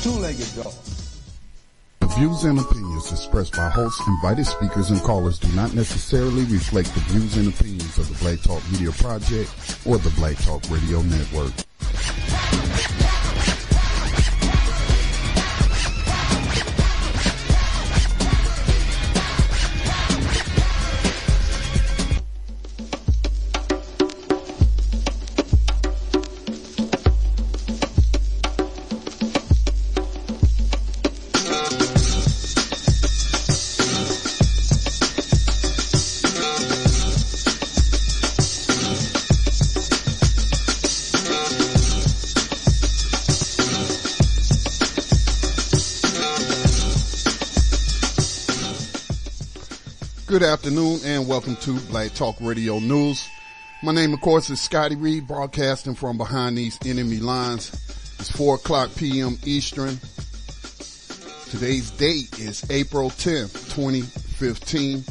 two-legged dog. The views and opinions expressed by hosts, invited speakers, and callers do not necessarily reflect the views and opinions of the Black Talk Media Project or the Black Talk Radio Network. Good afternoon and welcome to Black Talk Radio News. My name, of course, is Scotty Reed, broadcasting from behind these enemy lines. It's 4 o'clock p.m. Eastern. Today's date is April 10th, 2015.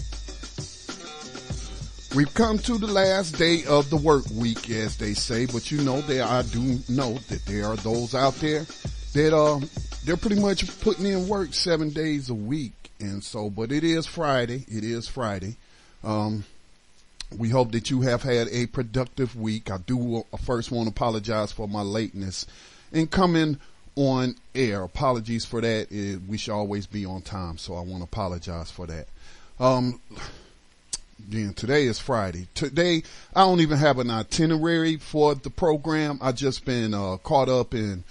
We've come to the last day of the work week, as they say, but you know, I do know that there are those out there that they're pretty much putting in work 7 days a week. And so, but it is Friday. We hope that you have had a productive week. I do first want to apologize for my lateness in coming on air. Apologies for that. We should always be on time, so I want to apologize for that. Today is Friday. Today, I don't even have an itinerary for the program. I just been caught up in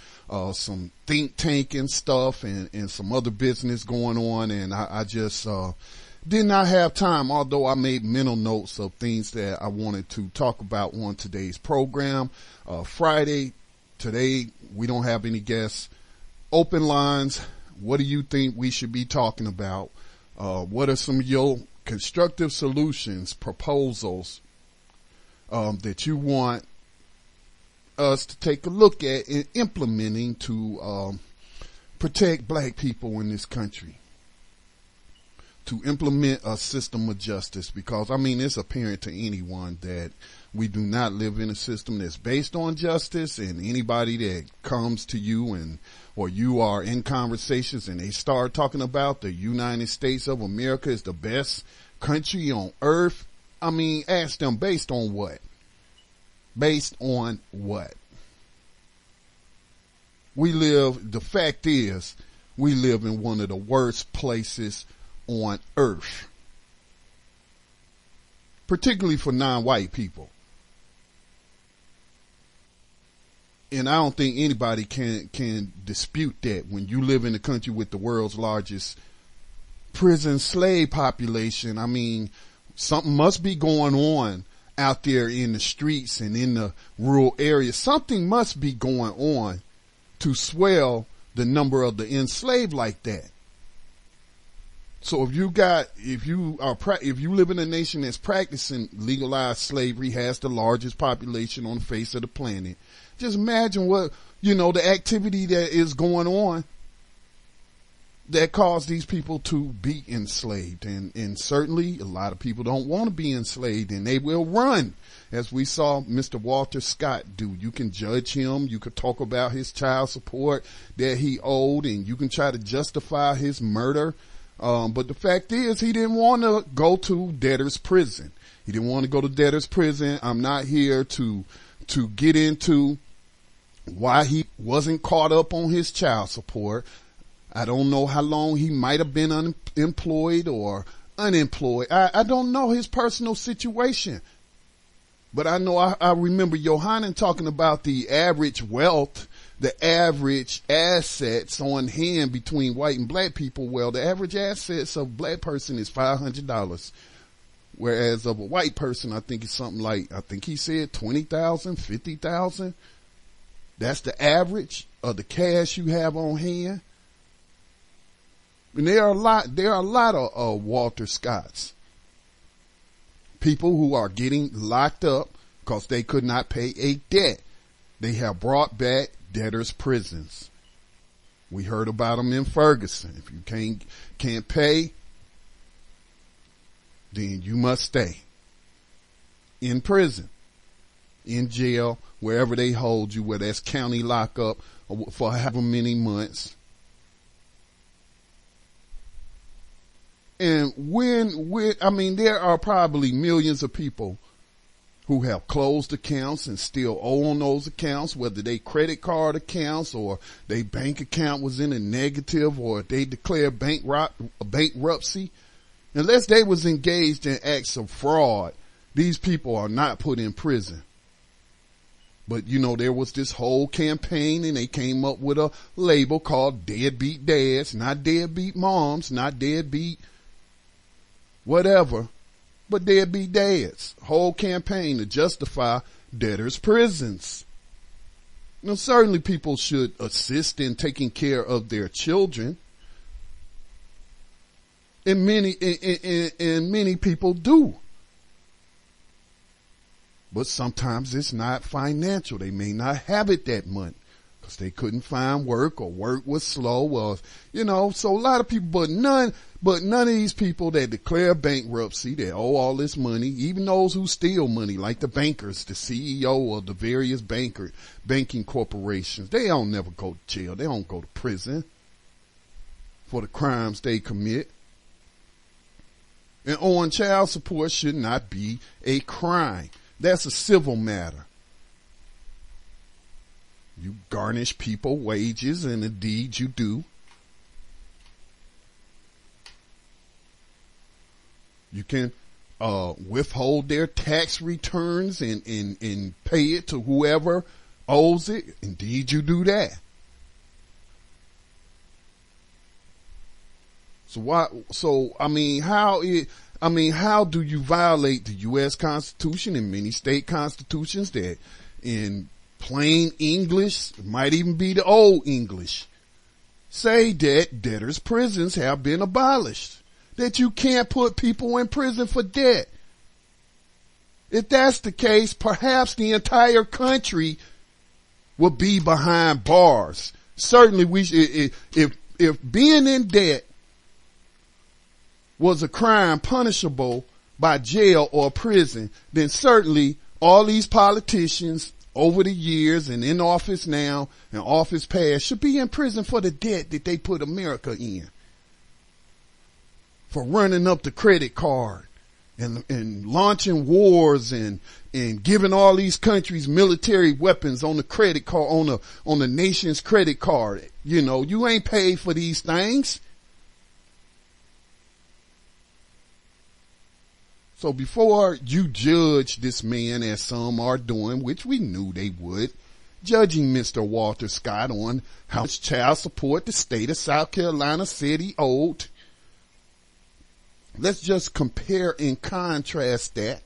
some think tank and stuff and some other business going on, and I just did not have time, although I made mental notes of things that I wanted to talk about on today's program. Friday, today, we don't have any guests. Open lines. What do you think we should be talking about? What are some of your constructive solutions, proposals that you want us to take a look at in implementing to protect black people in this country, to implement a system of justice? Because, I mean, it's apparent to anyone that we do not live in a system that's based on justice, and anybody that comes to you or you are in conversations and they start talking about the United States of America is the best country on earth, I mean, ask them, based on what? Based on what? The fact is, we live in one of the worst places on earth, particularly for non-white people. And I don't think anybody can dispute that. When you live in a country with the world's largest prison slave population, I mean, something must be going on out there in the streets and in the rural areas. Something must be going on to swell the number of the enslaved like that. So if you live in a nation that's practicing legalized slavery, has the largest population on the face of the planet, just imagine what, the activity that is going on that caused these people to be enslaved. And certainly a lot of people don't want to be enslaved, and they will run, as we saw Mr. Walter Scott do. You can judge him. You could talk about his child support that he owed, and you can try to justify his murder. But the fact is, he didn't want to go to debtor's prison. He didn't want to go to debtor's prison. I'm not here to get into why he wasn't caught up on his child support. I don't know how long he might have been unemployed or unemployed. I don't know his personal situation. But I know I remember Yohanan talking about the average wealth, the average assets on hand between white and black people. Well, the average assets of a black person is $500. Whereas of a white person, I think it's something like, I think he said 20,000, 50,000. That's the average of the cash you have on hand. And there are a lot of Walter Scotts. People who are getting locked up because they could not pay a debt. They have brought back debtors' prisons. We heard about them in Ferguson. If you can't pay, then you must stay in prison, in jail, wherever they hold you, whether that's county lockup or for however many months. And I mean, there are probably millions of people who have closed accounts and still owe on those accounts, whether they credit card accounts or their bank account was in a negative or they declared bankruptcy. Unless they was engaged in acts of fraud, these people are not put in prison. But, you know, there was this whole campaign and they came up with a label called deadbeat dads, not deadbeat moms, not deadbeat whatever, but deadbeat dads. Whole campaign to justify debtors' prisons. Now, certainly people should assist in taking care of their children. And many people do. But sometimes it's not financial. They may not have it that month because they couldn't find work or work was slow or, you know, so a lot of people, but none of these people that declare bankruptcy, that owe all this money, even those who steal money, like the bankers, the CEO of the various banking corporations, they don't never go to jail. They don't go to prison for the crimes they commit. And owing child support should not be a crime. That's a civil matter. You garnish people wages, and indeed you do. You can withhold their tax returns and pay it to whoever owes it. Indeed you do that. How do you violate the U.S. Constitution and many state constitutions that in plain English, might even be the old English, say that debtors' prisons have been abolished, that you can't put people in prison for debt? If that's the case, perhaps the entire country would be behind bars. Certainly we should, if being in debt was a crime punishable by jail or prison, then certainly all these politicians over the years and in office now and office past should be in prison for the debt that they put America in. For running up the credit card and launching wars and giving all these countries military weapons on the credit card, on the nation's credit card. You know, you ain't paid for these things. So before you judge this man, as some are doing, which we knew they would, judging Mr. Walter Scott on how much child support the state of South Carolina said he owed, let's just compare and contrast that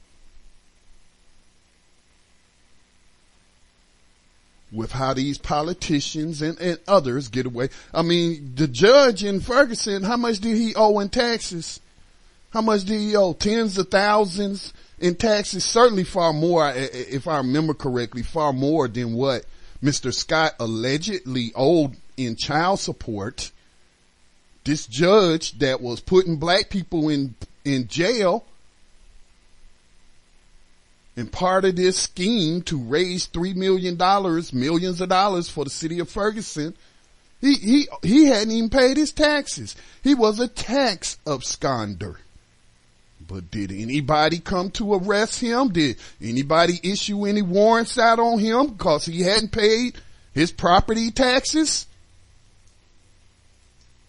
with how these politicians and others get away. I mean, the judge in Ferguson, how much did he owe in taxes? How much did he owe? Tens of thousands in taxes, certainly far more, if I remember correctly, far more than what Mr. Scott allegedly owed in child support. This judge that was putting black people in jail, and part of this scheme to raise $3 million, millions of dollars for the city of Ferguson, he hadn't even paid his taxes. He was a tax absconder. But did anybody come to arrest him? Did anybody issue any warrants out on him because he hadn't paid his property taxes?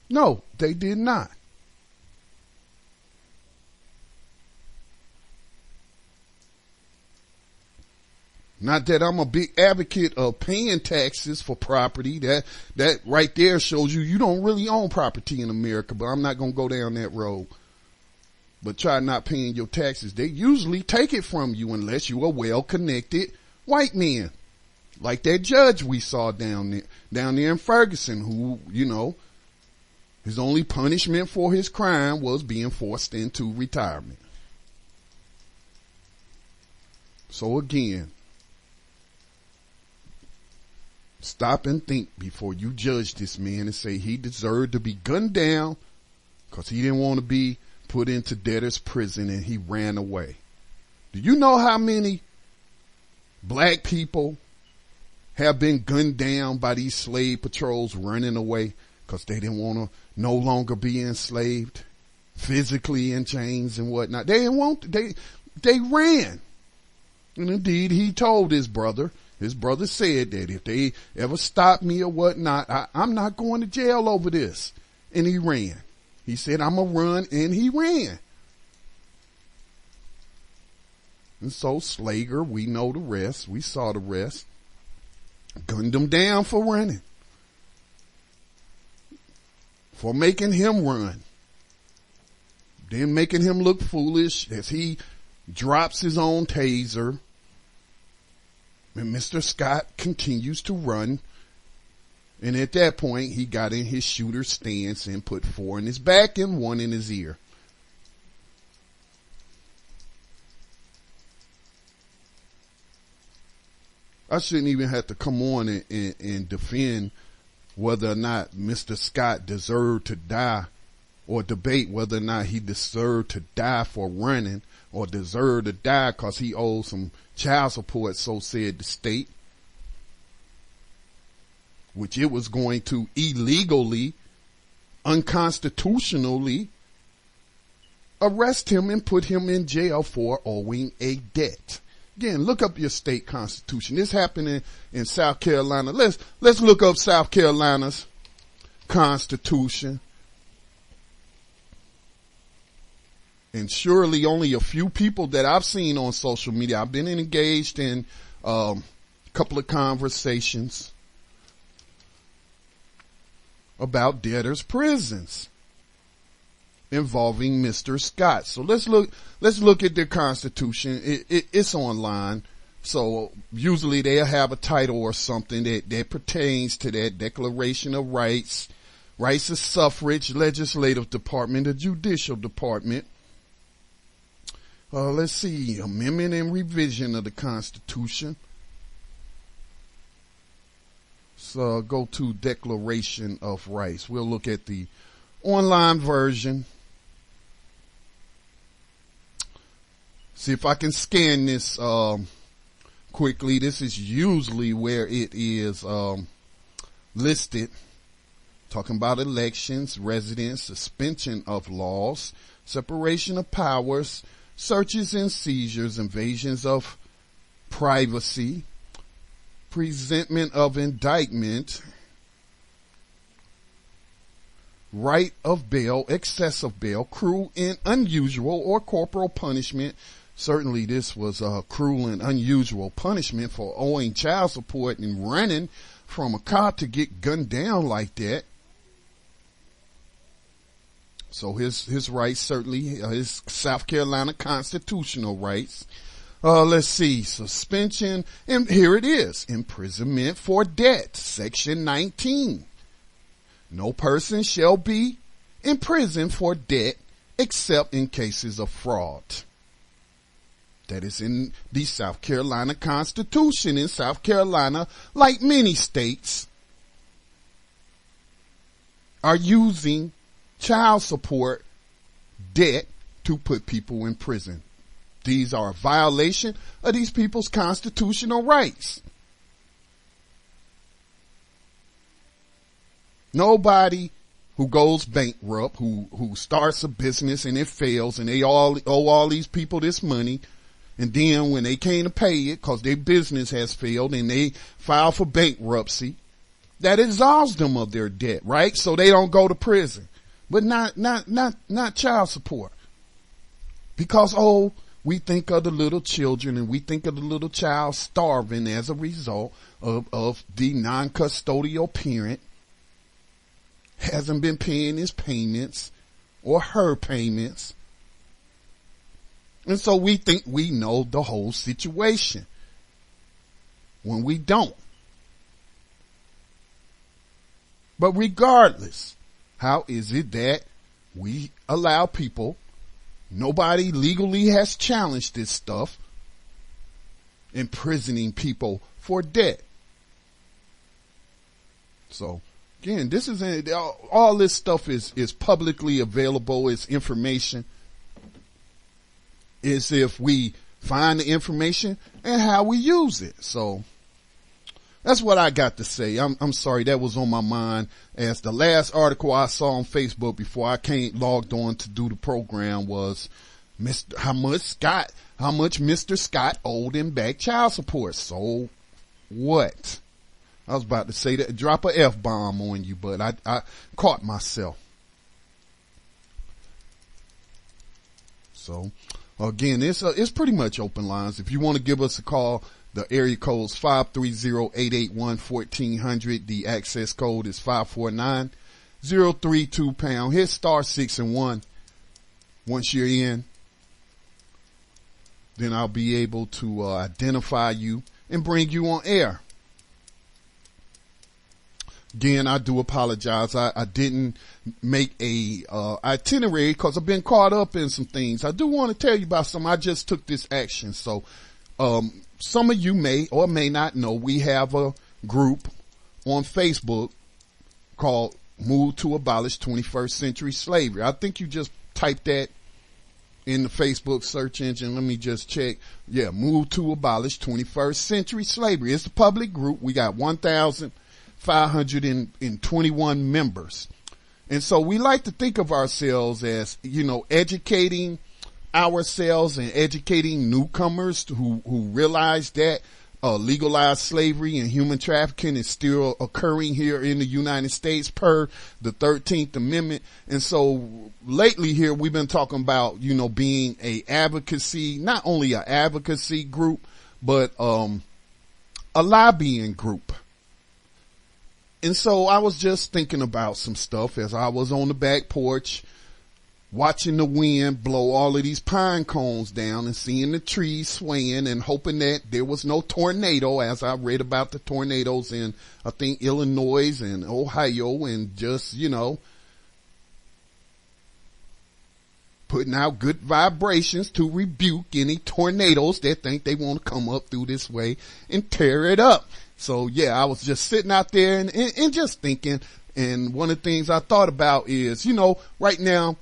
No, they did not. Not that I'm a big advocate of paying taxes for property. That right there shows you don't really own property in America, but I'm not going to go down that road. But try not paying your taxes. They usually take it from you unless you're a well-connected white man. Like that judge we saw down there in Ferguson, who, you know, his only punishment for his crime was being forced into retirement. So again, stop and think before you judge this man and say he deserved to be gunned down because he didn't want to be put into debtor's prison and he ran away. Do you know how many black people have been gunned down by these slave patrols running away because they didn't want to no longer be enslaved? physically in chains and whatnot. They didn't want, they ran. And indeed, he told his brother said that if they ever stop me or whatnot, I'm not going to jail over this. And he ran. He said, I'm going to run, and he ran. And so Slager, we know the rest. We saw the rest. Gunned him down for running. For making him run. Then making him look foolish as he drops his own taser. And Mr. Scott continues to run. And at that point, he got in his shooter stance and put 4 in his back and 1 in his ear. I shouldn't even have to come on and defend whether or not Mr. Scott deserved to die, or debate whether or not he deserved to die for running, or deserved to die because he owed some child support, so said the state, which it was going to illegally, unconstitutionally arrest him and put him in jail for owing a debt. Again, look up your state constitution. This happened in South Carolina. Let's look up South Carolina's constitution. And surely only a few people that I've seen on social media. I've been engaged in a couple of conversations about debtors' prisons involving Mr. Scott. So let's look at their constitution. It's online. So usually they'll have a title or something that pertains to that: Declaration of Rights, Rights of Suffrage, Legislative Department, the Judicial Department. Let's see, amendment and revision of the Constitution. So go to Declaration of Rights. We'll look at the online version. See if I can scan this quickly. This is usually where it is listed. Talking about elections, residence, suspension of laws, separation of powers, searches and seizures, invasions of privacy, presentment of indictment, right of bail, excess of bail, cruel and unusual or corporal punishment. Certainly this was a cruel and unusual punishment for owing child support and running from a cop to get gunned down like that. So his rights, certainly his South Carolina constitutional rights. Let's see, suspension, and here it is, imprisonment for debt, section 19. No person shall be imprisoned for debt except in cases of fraud. That is in the South Carolina Constitution. In South Carolina, like many states, are using child support debt to put people in prison. These are a violation of these people's constitutional rights. Nobody who goes bankrupt, who starts a business and it fails and they all owe all these people this money, and then when they can't pay it because their business has failed and they file for bankruptcy, that absolves them of their debt, right? So they don't go to prison. But not child support. Because, we think of the little children and we think of the little child starving as a result of the non-custodial parent hasn't been paying his payments or her payments. And so we think we know the whole situation when we don't. But regardless, how is it that we allow people, nobody legally has challenged this stuff, imprisoning people for debt? So again, this is all this stuff is publicly available. It's information. It's if we find the information and how we use it. So that's what I got to say. I'm sorry, that was on my mind, as the last article I saw on Facebook before I logged on to do the program was how much Mr. Scott owed in back child support. So what? I was about to say that, drop a F-bomb on you, but I caught myself. So again, it's pretty much open lines. If you want to give us a call, the area code's 530-881-1400. The access code is 549-032#. Hit *6 and 1. Once you're in, then I'll be able to identify you and bring you on air. Again, I do apologize. I didn't make a itinerary because I've been caught up in some things. I do want to tell you about some. I just took this action. So some of you may or may not know, we have a group on Facebook called Move to Abolish 21st Century Slavery. I think you just type that in the Facebook search engine. Let me just check. Yeah, Move to Abolish 21st Century Slavery. It's a public group. We got 1,521 members. And so we like to think of ourselves as, educating ourselves and educating newcomers who realize that legalized slavery and human trafficking is still occurring here in the United States per the 13th Amendment. And so lately here we've been talking about, being not only an advocacy group, but a lobbying group. And so I was just thinking about some stuff as I was on the back porch watching the wind blow all of these pine cones down and seeing the trees swaying and hoping that there was no tornado, as I read about the tornadoes in, I think, Illinois and Ohio, and just, putting out good vibrations to rebuke any tornadoes that think they want to come up through this way and tear it up. So yeah, I was just sitting out there and just thinking. And one of the things I thought about is, right now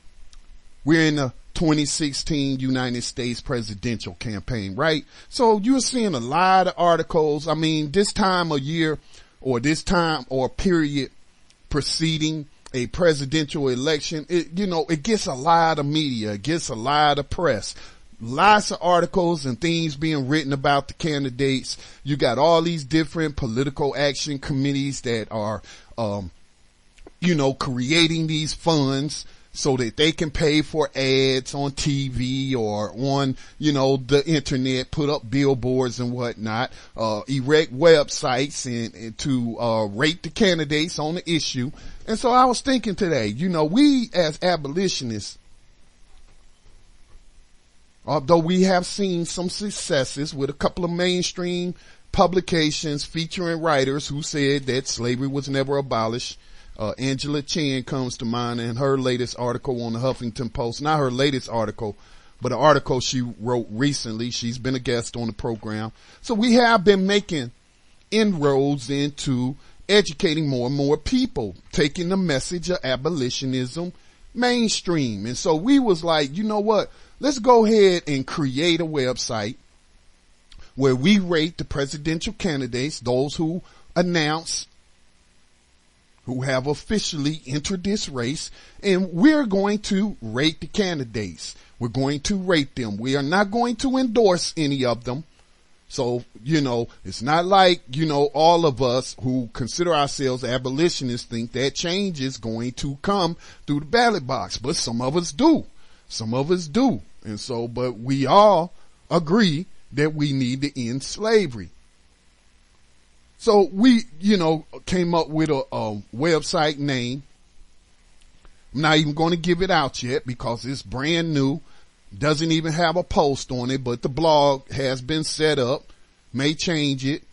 we're in the 2016 United States presidential campaign, right? So you're seeing a lot of articles. I mean, this time of year or this time or period preceding a presidential election, it gets a lot of media, it gets a lot of press. Lots of articles and things being written about the candidates. You got all these different political action committees that are, creating these funds so that they can pay for ads on TV or on, the internet, put up billboards and whatnot, erect websites and to rate the candidates on the issue. And so I was thinking today, we as abolitionists, although we have seen some successes with a couple of mainstream publications featuring writers who said that slavery was never abolished. Angela Chen comes to mind in her latest article on the Huffington Post. Not her latest article, but an article she wrote recently. She's been a guest on the program. So we have been making inroads into educating more and more people, taking the message of abolitionism mainstream. And so we was like, you know what? Let's go ahead and create a website where we rate the presidential candidates, those who announce, who have officially entered this race, and we're going to rate the candidates. We're going to rate them. We are not going to endorse any of them. So, it's not like, all of us who consider ourselves abolitionists think that change is going to come through the ballot box, but some of us do. Some of us do. And so, but we all agree that we need to end slavery. So we, came up with a website name. I'm not even going to give it out yet because it's brand new. Doesn't even have a post on it, but the blog has been set up. May change it.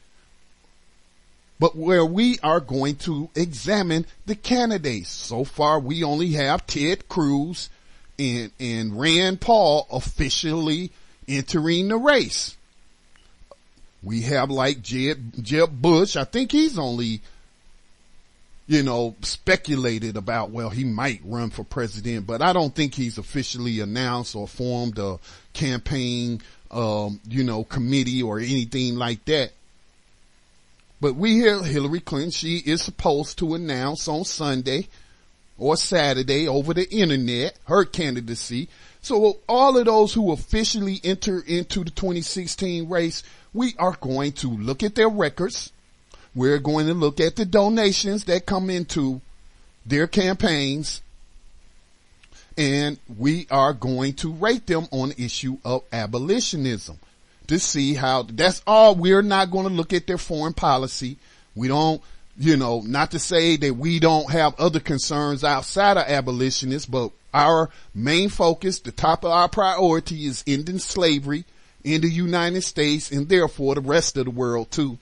But where we are going to examine the candidates. So far, we only have Ted Cruz and Rand Paul officially entering the race. We have like Jeb Bush. I think he's only, speculated about, well, he might run for president, but I don't think he's officially announced or formed a campaign, committee or anything like that. But we hear Hillary Clinton, she is supposed to announce on Sunday or Saturday over the internet her candidacy. So all of those who officially enter into the 2016 race, we are going to look at their records. We're going to look at the donations that come into their campaigns. And we are going to rate them on the issue of abolitionism to see how, that's all. We're not going to look at their foreign policy. We don't, not to say that we don't have other concerns outside of abolitionists, but our main focus, the top of our priority is ending slavery in the United States and therefore the rest of the world too.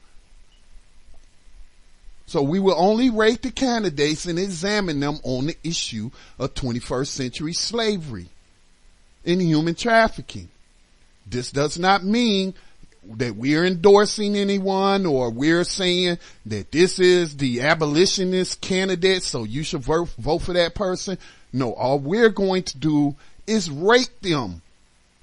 So we will only rate the candidates and examine them on the issue of 21st century slavery and human trafficking. This does not mean that we're endorsing anyone or we're saying that this is the abolitionist candidate, so you should vote for that person. No, all we're going to do is rate them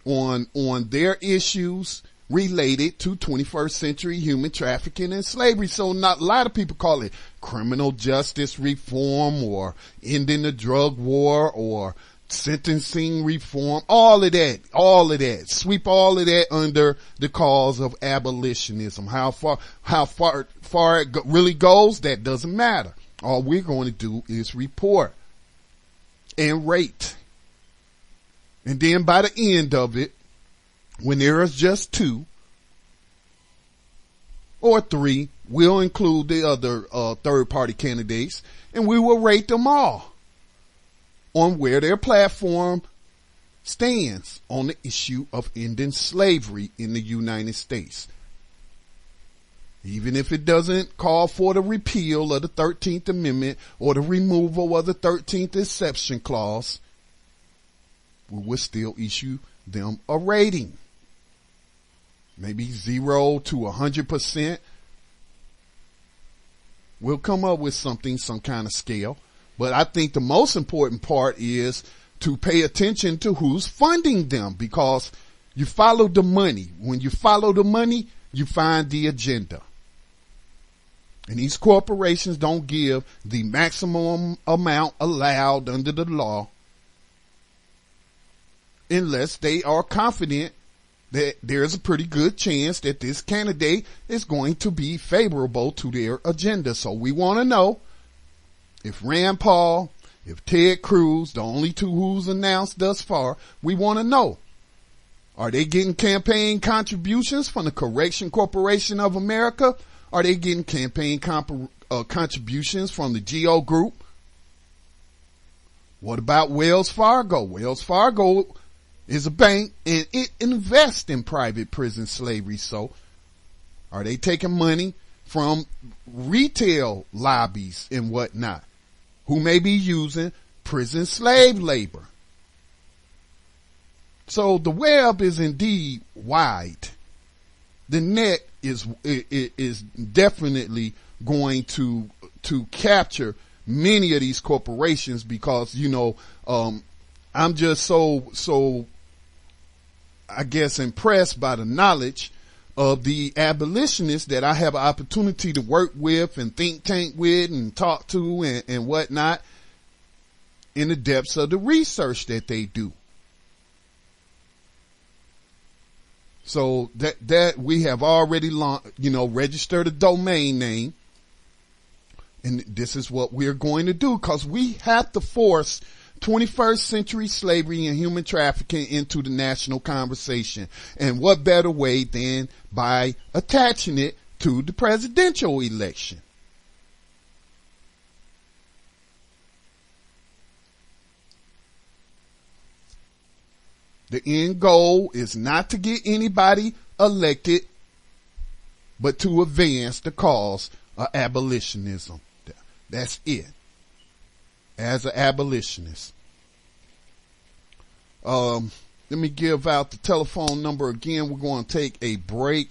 on their issues related to 21st century human trafficking and slavery. So not a lot of people call it criminal justice reform or ending the drug war or sentencing reform, all of that, sweep all of that under the cause of abolitionism. How far it really goes, that doesn't matter. All we're going to do is report and rate. And then by the end of it, when there is just 2 or 3, we'll include the other third party candidates and we will rate them all on where their platform stands on the issue of ending slavery in the United States. Even if it doesn't call for the repeal of the 13th Amendment or the removal of the 13th exception clause, we will still issue them a rating. Maybe 0 to 100%. We'll come up with something, some kind of scale. But I think the most important part is to pay attention to who's funding them, because you follow the money. When you follow the money, you find the agenda. And these corporations don't give the maximum amount allowed under the law unless they are confident that there's a pretty good chance that this candidate is going to be favorable to their agenda. So we want to know if Rand Paul, if Ted Cruz, the only 2 who's announced thus far, we want to know, are they getting campaign contributions from the Correction Corporation of America? Are they getting campaign contributions from the GEO Group? What about Wells Fargo? Wells Fargo is a bank and it invests in private prison slavery. So are they taking money from retail lobbies and whatnot who may be using prison slave labor? So the web is indeed wide. The net is definitely going to capture many of these corporations because, I'm just so I guess impressed by the knowledge of the abolitionists that I have an opportunity to work with and think tank with and talk to and whatnot in the depths of the research that they do. So that we have already registered a domain name. And this is what we're going to do, because we have to force 21st century slavery and human trafficking into the national conversation. And what better way than by attaching it to the presidential election? The end goal is not to get anybody elected, but to advance the cause of abolitionism. That's it. As an abolitionist. Let me give out the telephone number again. We're going to take a break.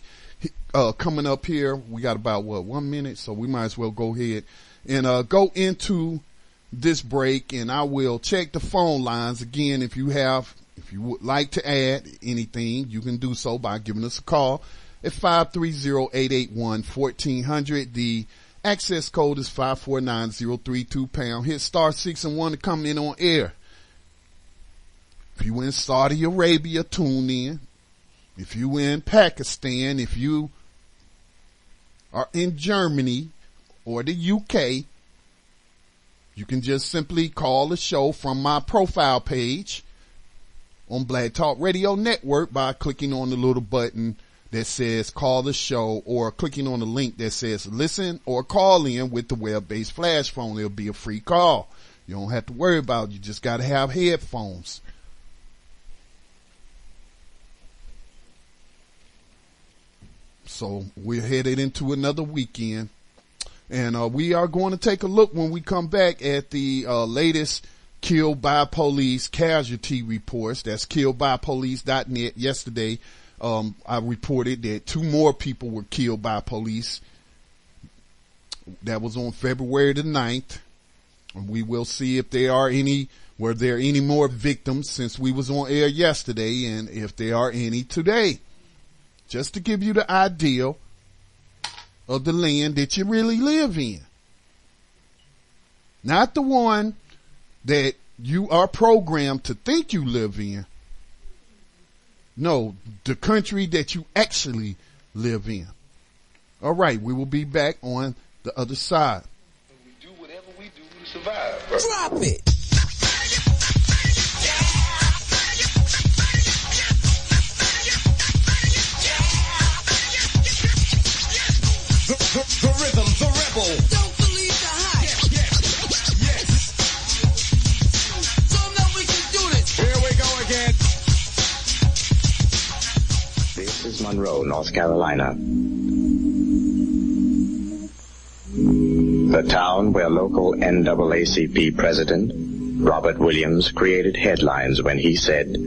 Coming up here, we got about 1 minute, so we might as well go ahead and go into this break, and I will check the phone lines again. If you would like to add anything, you can do so by giving us a call at 530-881-1400. The access code is 549032#. Hit *6 and 1 to come in on air. If you in Saudi Arabia, tune in. If you in Pakistan, if you are in Germany or the UK, you can just simply call the show from my profile page on Black Talk Radio Network by clicking on the little button that says call the show, or clicking on the link that says listen or call in with the web-based flash phone. It'll be a free call. You don't have to worry about it. You just got to have headphones. So we're headed into another weekend, and we are going to take a look when we come back at the latest Killed by Police casualty reports. That's killedbypolice.net. Yesterday, I reported that 2 more people were killed by police. That was on February the 9th. We will see if were there any more victims since we was on air yesterday, and if there are any today. Just to give you the idea of the land that you really live in. Not the one that you are programmed to think you live in. No, the country that you actually live in. All right, we will be back on the other side. We do whatever we do to survive, bro. Drop it. The rhythm, the rebel. Don't believe the hype. Yes. Don't know we can do this. Here we go again. This is Monroe, North Carolina. The town where local NAACP president Robert Williams created headlines when he said,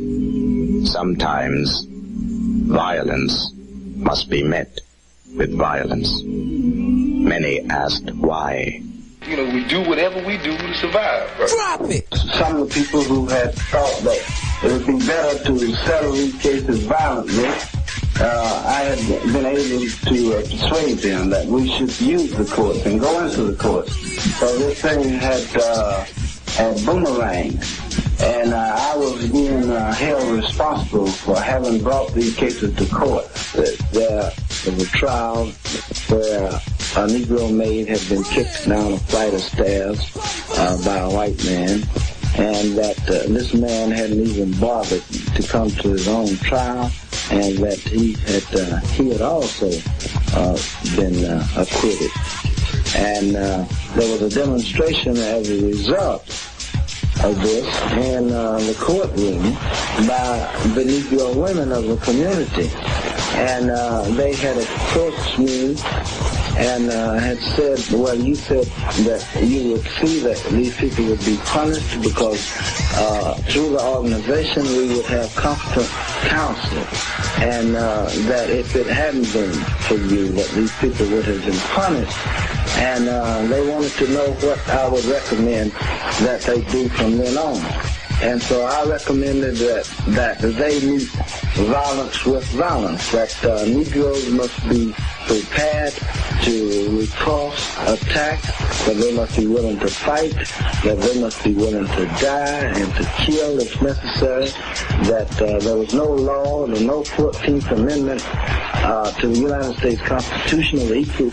"Sometimes violence must be met with violence." Many asked why. You know, we do whatever we do to survive, bro. Drop it. Some of the people who had thought that it would be better to settle these cases violently, I had been able to persuade them that we should use the courts and go into the courts. So this thing had boomeranged, and I was being held responsible for having brought these cases to court. There was a trial where a Negro maid had been kicked down a flight of stairs by a white man, and that this man hadn't even bothered to come to his own trial, and that he had also been acquitted. And there was a demonstration as a result of this in the courtroom by the Negro women of the community. And they had approached me and had said, well, you said that you would see that these people would be punished because through the organization we would have competent counsel, and that if it hadn't been for you, that these people would have been punished. And they wanted to know what I would recommend that they do from then on. And so I recommended that they meet violence with violence, that Negroes must be prepared to repulse attack, that they must be willing to fight, that they must be willing to die and to kill if necessary, that there was no law, no 14th Amendment to the United States Constitution of equal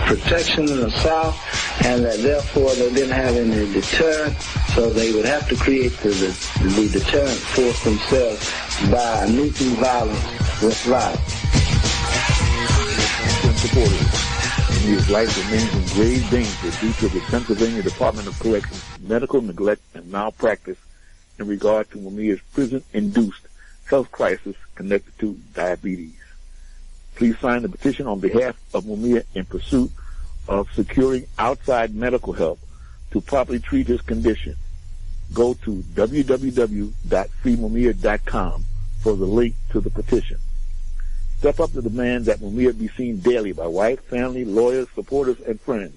protection in the South, and that therefore they didn't have any deterrent, so they would have to create the deterrent force themselves by meeting violence with violence. Supporters. His life remains in grave danger due to the Pennsylvania Department of Corrections medical neglect and malpractice in regard to Mumia's prison-induced health crisis connected to diabetes. Please sign the petition on behalf of Mumia in pursuit of securing outside medical help to properly treat his condition. Go to www.freemumia.com for the link to the petition. Step up to demand that Mumia be seen daily by wife, family, lawyers, supporters, and friends.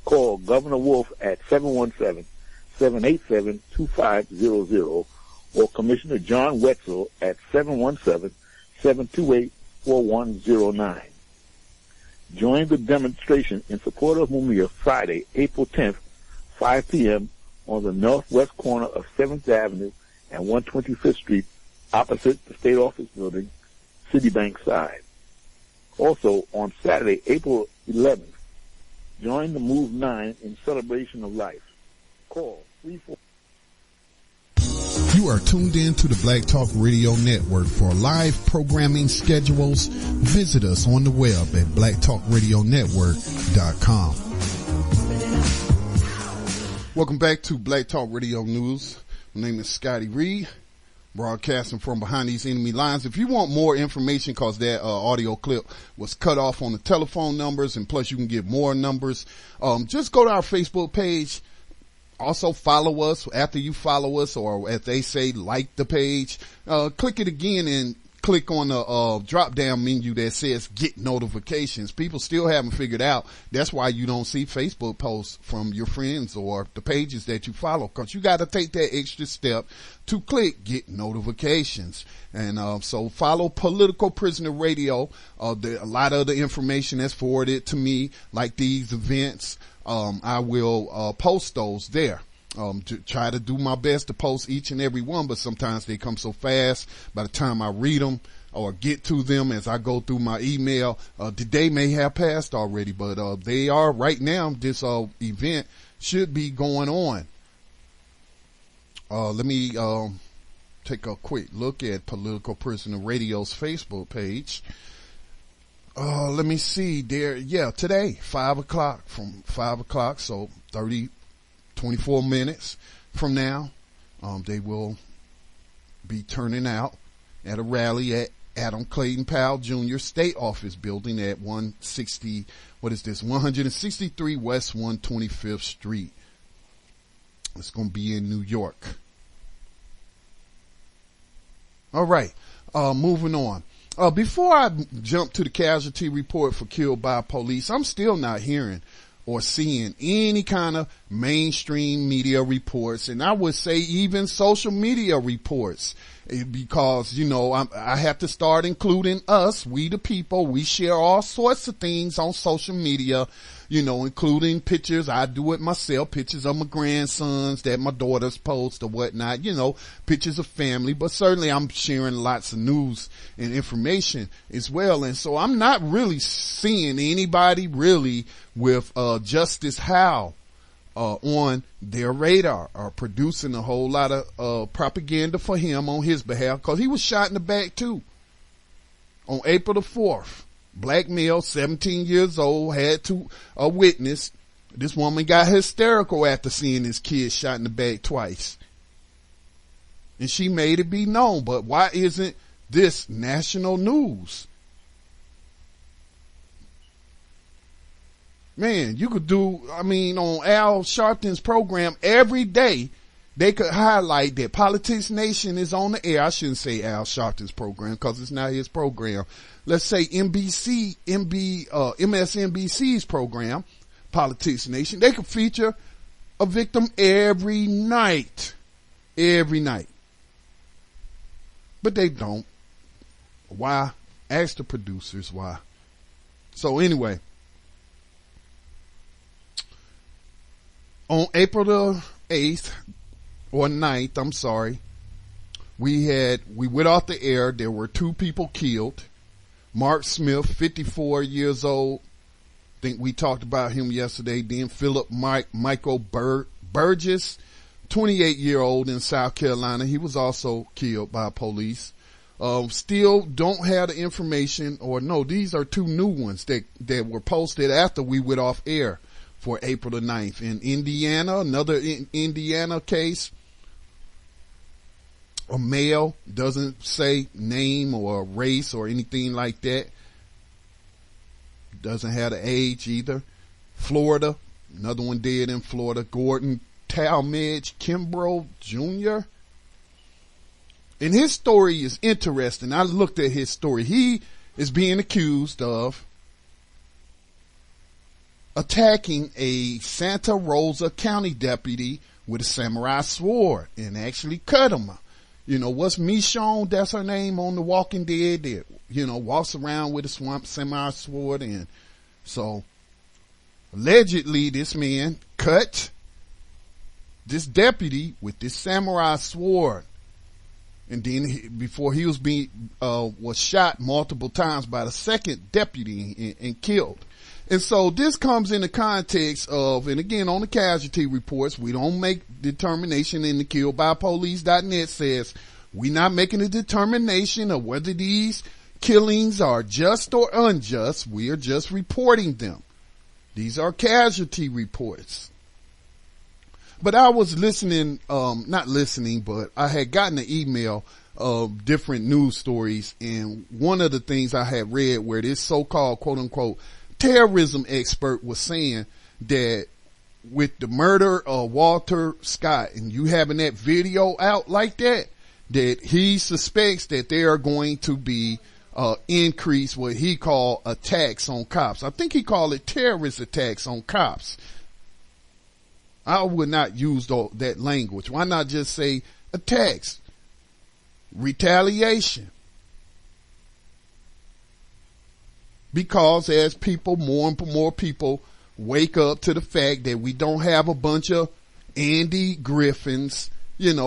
Call Governor Wolf at 717-787-2500 or Commissioner John Wetzel at 717-728-4666. 4109. Join the demonstration in support of Mumia Friday, April 10th, 5 p.m. on the northwest corner of 7th Avenue and 125th Street, opposite the State Office Building, Citibank side. Also, on Saturday, April 11th, join the Move 9 in celebration of life. Call 34. You are tuned in to the Black Talk Radio Network. For live programming schedules, visit us on the web at blacktalkradionetwork.com. Welcome back to Black Talk Radio News. My name is Scotty Reed, broadcasting from behind these enemy lines. If you want more information, because that audio clip was cut off on the telephone numbers, and plus you can get more numbers, just go to our Facebook page. Also follow us. After you follow us, or as they say, like the page, click it again and click on the drop down menu that says get notifications. People still haven't figured out that's why you don't see Facebook posts from your friends or the pages that you follow, because you got to take that extra step to click get notifications. And so follow Political Prisoner Radio. A lot of the information that's forwarded to me, like these events, I will post those there. To try to do my best to post each and every one, but sometimes they come so fast by the time I read them or get to them as I go through my email, the day may have passed already, but they are right now. This event should be going on. Let me take a quick look at Political Prisoner Radio's Facebook page. Let me see there. Yeah, today, 5 o'clock, so 24 minutes from now, they will be turning out at a rally at Adam Clayton Powell Jr. State Office Building at 163 West 125th Street. It's going to be in New York. All right, moving on. Before I jump to the casualty report for killed by police, I'm still not hearing or seeing any kind of mainstream media reports, and I would say even social media reports, because, you know, I have to start including us, we the people. We share all sorts of things on social media, you know, including pictures. I do it myself, pictures of my grandsons that my daughters post or whatnot, you know, pictures of family, but certainly I'm sharing lots of news and information as well. And so I'm not really seeing anybody really with Justice Howe on their radar, or producing a whole lot of propaganda for him on his behalf, because he was shot in the back too on April the 4th. Black male, 17 years old, had to witness. This woman got hysterical after seeing his kid shot in the back twice, and she made it be known. But why isn't this national news? Man, you could do, on Al Sharpton's program every day, they could highlight that Politics Nation is on the air. I shouldn't say Al Sharpton's program, because it's not his program. Let's say MSNBC's program, Politics Nation. They could feature a victim every night. Every night. But they don't. Why? Ask the producers why. So anyway, on April the 8th, or 9th, I'm sorry, we went off the air. There were 2 people killed. Mark Smith, 54 years old. I think we talked about him yesterday. Then Philip Michael Burgess, 28-year-old in South Carolina. He was also killed by police. Still don't have the information, or no, these are 2 new ones that were posted after we went off air for April the 9th. In Indiana, another Indiana case, a male, doesn't say name or race or anything like that, doesn't have the age either. Florida, another one dead in Florida, Gordon Talmadge Kimbrough Jr. And his story is interesting. I looked at his story. He is being accused of attacking a Santa Rosa County deputy with a samurai sword and actually cut him. You know, what's Michonne, that's her name on The Walking Dead, that walks around with a swamp samurai sword. And so allegedly this man cut this deputy with this samurai sword. And then before he was was shot multiple times by the second deputy and killed. And so this comes in the context of, and again, on the casualty reports, we don't make determination in the killedbypolice.net says we're not making a determination of whether these killings are just or unjust. We are just reporting them. These are casualty reports. But I was listening, not listening, but I had gotten an email of different news stories. And one of the things I had read where this so-called quote unquote terrorism expert was saying that with the murder of Walter Scott and you having that video out like that he suspects that there are going to be increase what he called attacks on cops. I think he called it terrorist attacks on cops. I would not use that language. Why not just say attacks, retaliation? Because as people, more and more people wake up to the fact that we don't have a bunch of Andy Griffins,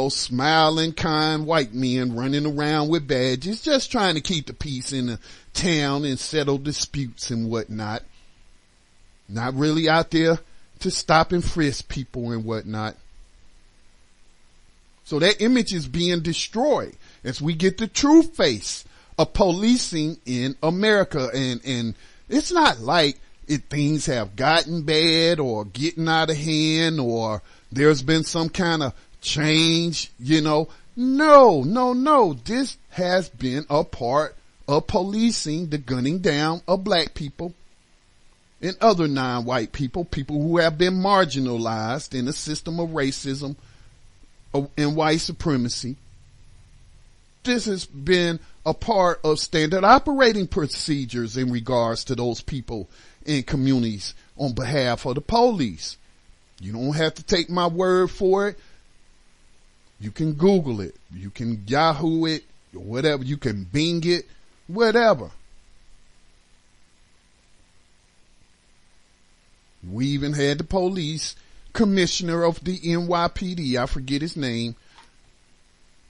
smiling, kind white men running around with badges, just trying to keep the peace in the town and settle disputes and whatnot. Not really out there to stop and frisk people and whatnot. So that image is being destroyed as we get the true face of policing in America. And it's not like things have gotten bad or getting out of hand or there's been some kind of change, No. This has been a part of policing, the gunning down of black people and other non-white people who have been marginalized in a system of racism and white supremacy. This has been a part of standard operating procedures in regards to those people in communities on behalf of the police. You don't have to take my word for it. You can Google it. You can Yahoo it, or whatever. You can Bing it, whatever. We even had the police commissioner of the NYPD, I forget his name,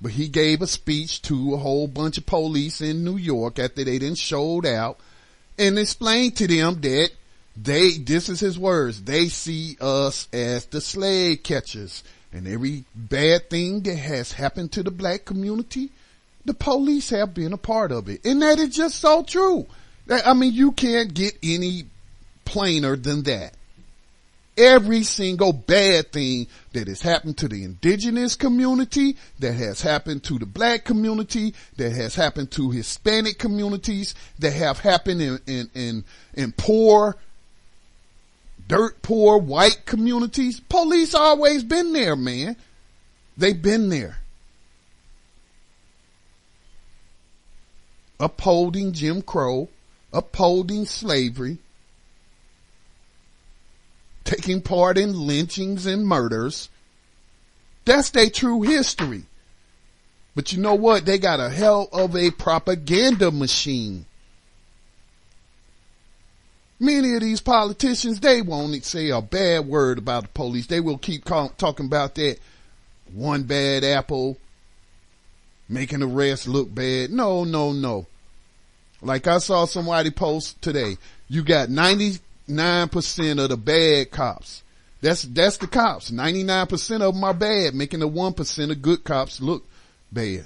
but he gave a speech to a whole bunch of police in New York after they done showed out and explained to them that this is his words, they see us as the slave catchers, and every bad thing that has happened to the black community, the police have been a part of it. And that is just so true. You can't get any plainer than that. Every single bad thing that has happened to the indigenous community, that has happened to the black community, that has happened to Hispanic communities, that have happened in poor, dirt poor white communities, police always been there, man. They've been there. Upholding Jim Crow, upholding slavery, taking part in lynchings and murders. That's their true history. But you know what? They got a hell of a propaganda machine. Many of these politicians, they won't say a bad word about the police. They will keep talking about that one bad apple, making the rest look bad. No. Like I saw somebody post today, you got 99% of the bad cops. That's the cops. 99% of them are bad, making the 1% of good cops look bad.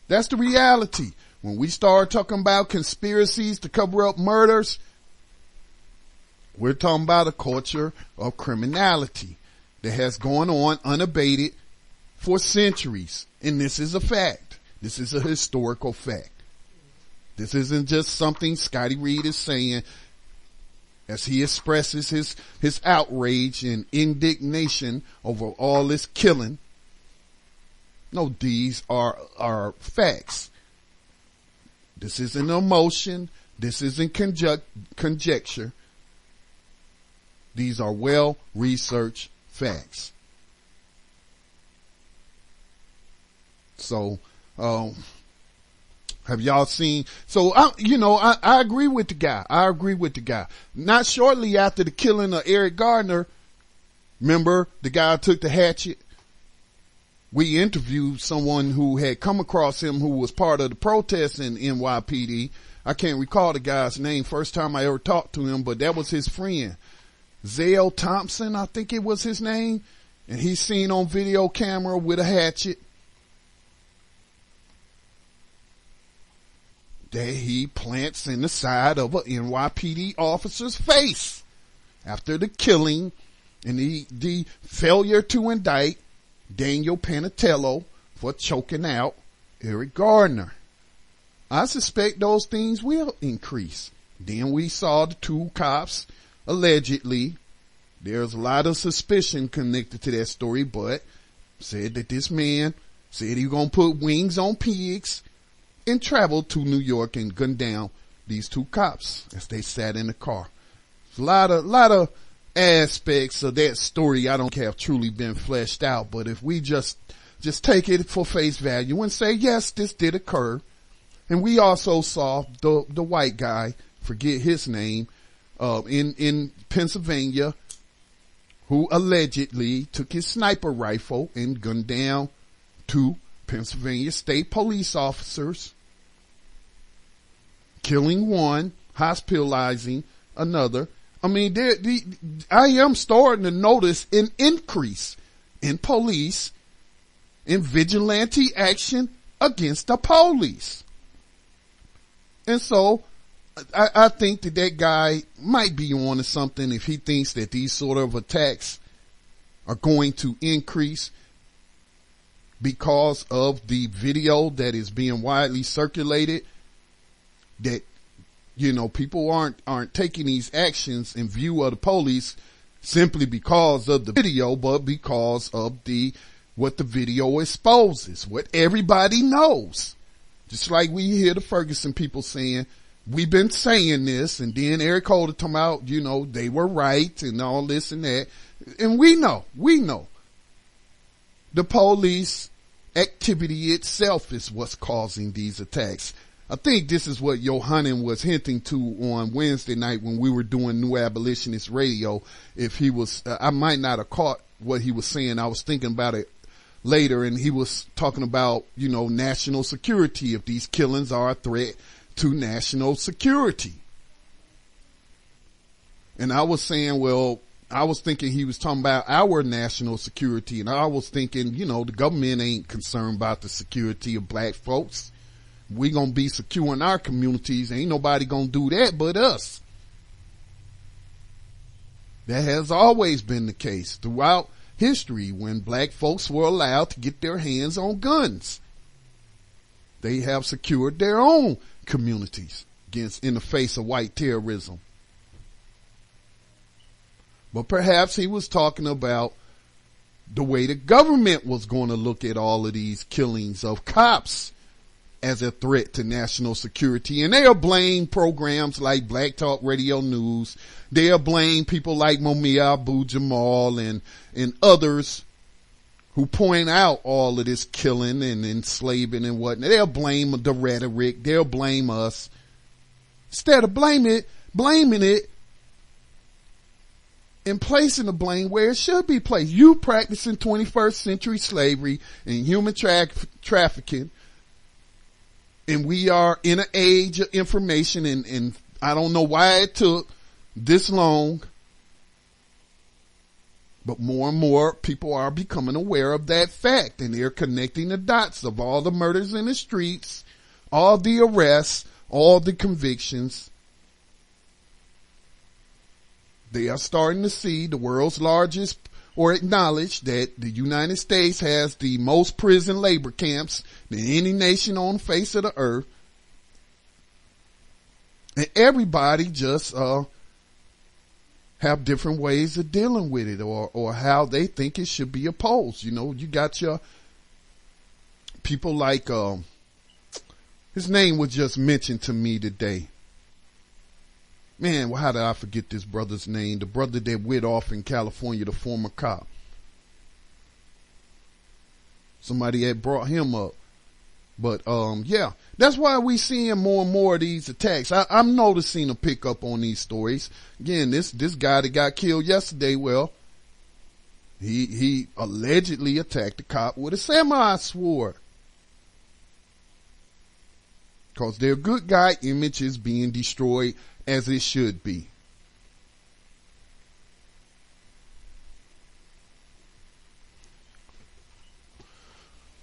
That's the reality. When we start talking about conspiracies to cover up murders, we're talking about a culture of criminality that has gone on unabated for centuries. And this is a fact. This is a historical fact. This isn't just something Scotty Reed is saying as he expresses his outrage and indignation over all this killing. No, these are facts. This isn't emotion. This isn't conjecture. These are well-researched facts. So, Have y'all seen? So, I agree with the guy. Not shortly after the killing of Eric Gardner, remember the guy who took the hatchet? We interviewed someone who had come across him who was part of the protests in NYPD. I can't recall the guy's name first time I ever talked to him, but that was his friend. Zale Thompson, I think it was his name. And he's seen on video camera with a hatchet that he plants in the side of an NYPD officer's face after the killing and the failure to indict Daniel Panatello for choking out Eric Gardner. I suspect those things will increase. Then we saw the 2 cops, allegedly. There's a lot of suspicion connected to that story, but said that this man said he was going to put wings on pigs and traveled to New York and gunned down these 2 cops as they sat in the car. A lot of aspects of that story I don't have truly been fleshed out, but if we just take it for face value and say, yes, this did occur. And we also saw the white guy, forget his name, in Pennsylvania, who allegedly took his sniper rifle and gunned down 2 Pennsylvania State Police officers, killing one, hospitalizing another. I mean, I am starting to notice an increase in police, in vigilante action against the police. And so I think that guy might be on to something if he thinks that these sort of attacks are going to increase because of the video that is being widely circulated, that, people aren't taking these actions in view of the police simply because of the video, but because of what the video exposes, what everybody knows. Just like we hear the Ferguson people saying, we've been saying this, and then Eric Holder talking about, they were right and all this and that. And we know the police activity itself is what's causing these attacks. I think this is what Yohanan was hinting to on Wednesday night when we were doing New Abolitionist Radio. If he was, I might not have caught what he was saying. I was thinking about it later, and he was talking about, national security, if these killings are a threat to national security. And I was saying, well, I was thinking he was talking about our national security, and I was thinking, the government ain't concerned about the security of black folks. We gonna be secure in our communities. Ain't nobody gonna do that but us. That has always been the case throughout history when black folks were allowed to get their hands on guns. They have secured their own communities in the face of white terrorism. But perhaps he was talking about the way the government was going to look at all of these killings of cops as a threat to national security. And they'll blame programs like Black Talk Radio News. They'll blame people like Mumia Abu-Jamal and others who point out all of this killing and enslaving and whatnot. They'll blame the rhetoric. They'll blame us. Instead of blaming it and placing the blame where it should be placed. You practicing 21st century slavery and human trafficking. And we are in an age of information, and I don't know why it took this long, but more and more people are becoming aware of that fact, and they're connecting the dots of all the murders in the streets, all the arrests, all the convictions. They are starting to see the world's largest, or acknowledge that the United States has the most prison labor camps than any nation on the face of the earth. And everybody just have different ways of dealing with it, or how they think it should be opposed. You got your people like his name was just mentioned to me today. Man, well, how did I forget this brother's name? The brother that went off in California, the former cop. Somebody had brought him up. But, yeah, that's why we seeing more and more of these attacks. I'm noticing a pickup on these stories. Again, this guy that got killed yesterday, well, he allegedly attacked a cop with a semi-sword. Cause their good guy image is being destroyed as it should be.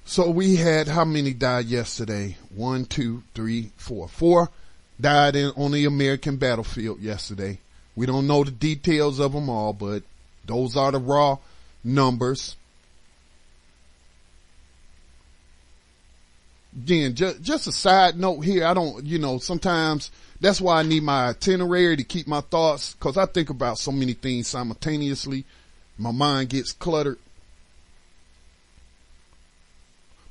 So we had, how many died yesterday? 1, 2, 3, 4. 4 died on the American battlefield yesterday. We don't know the details of them all, but those are the raw numbers. Again, just a side note here. I don't, sometimes that's why I need my itinerary to keep my thoughts, cause I think about so many things simultaneously. My mind gets cluttered.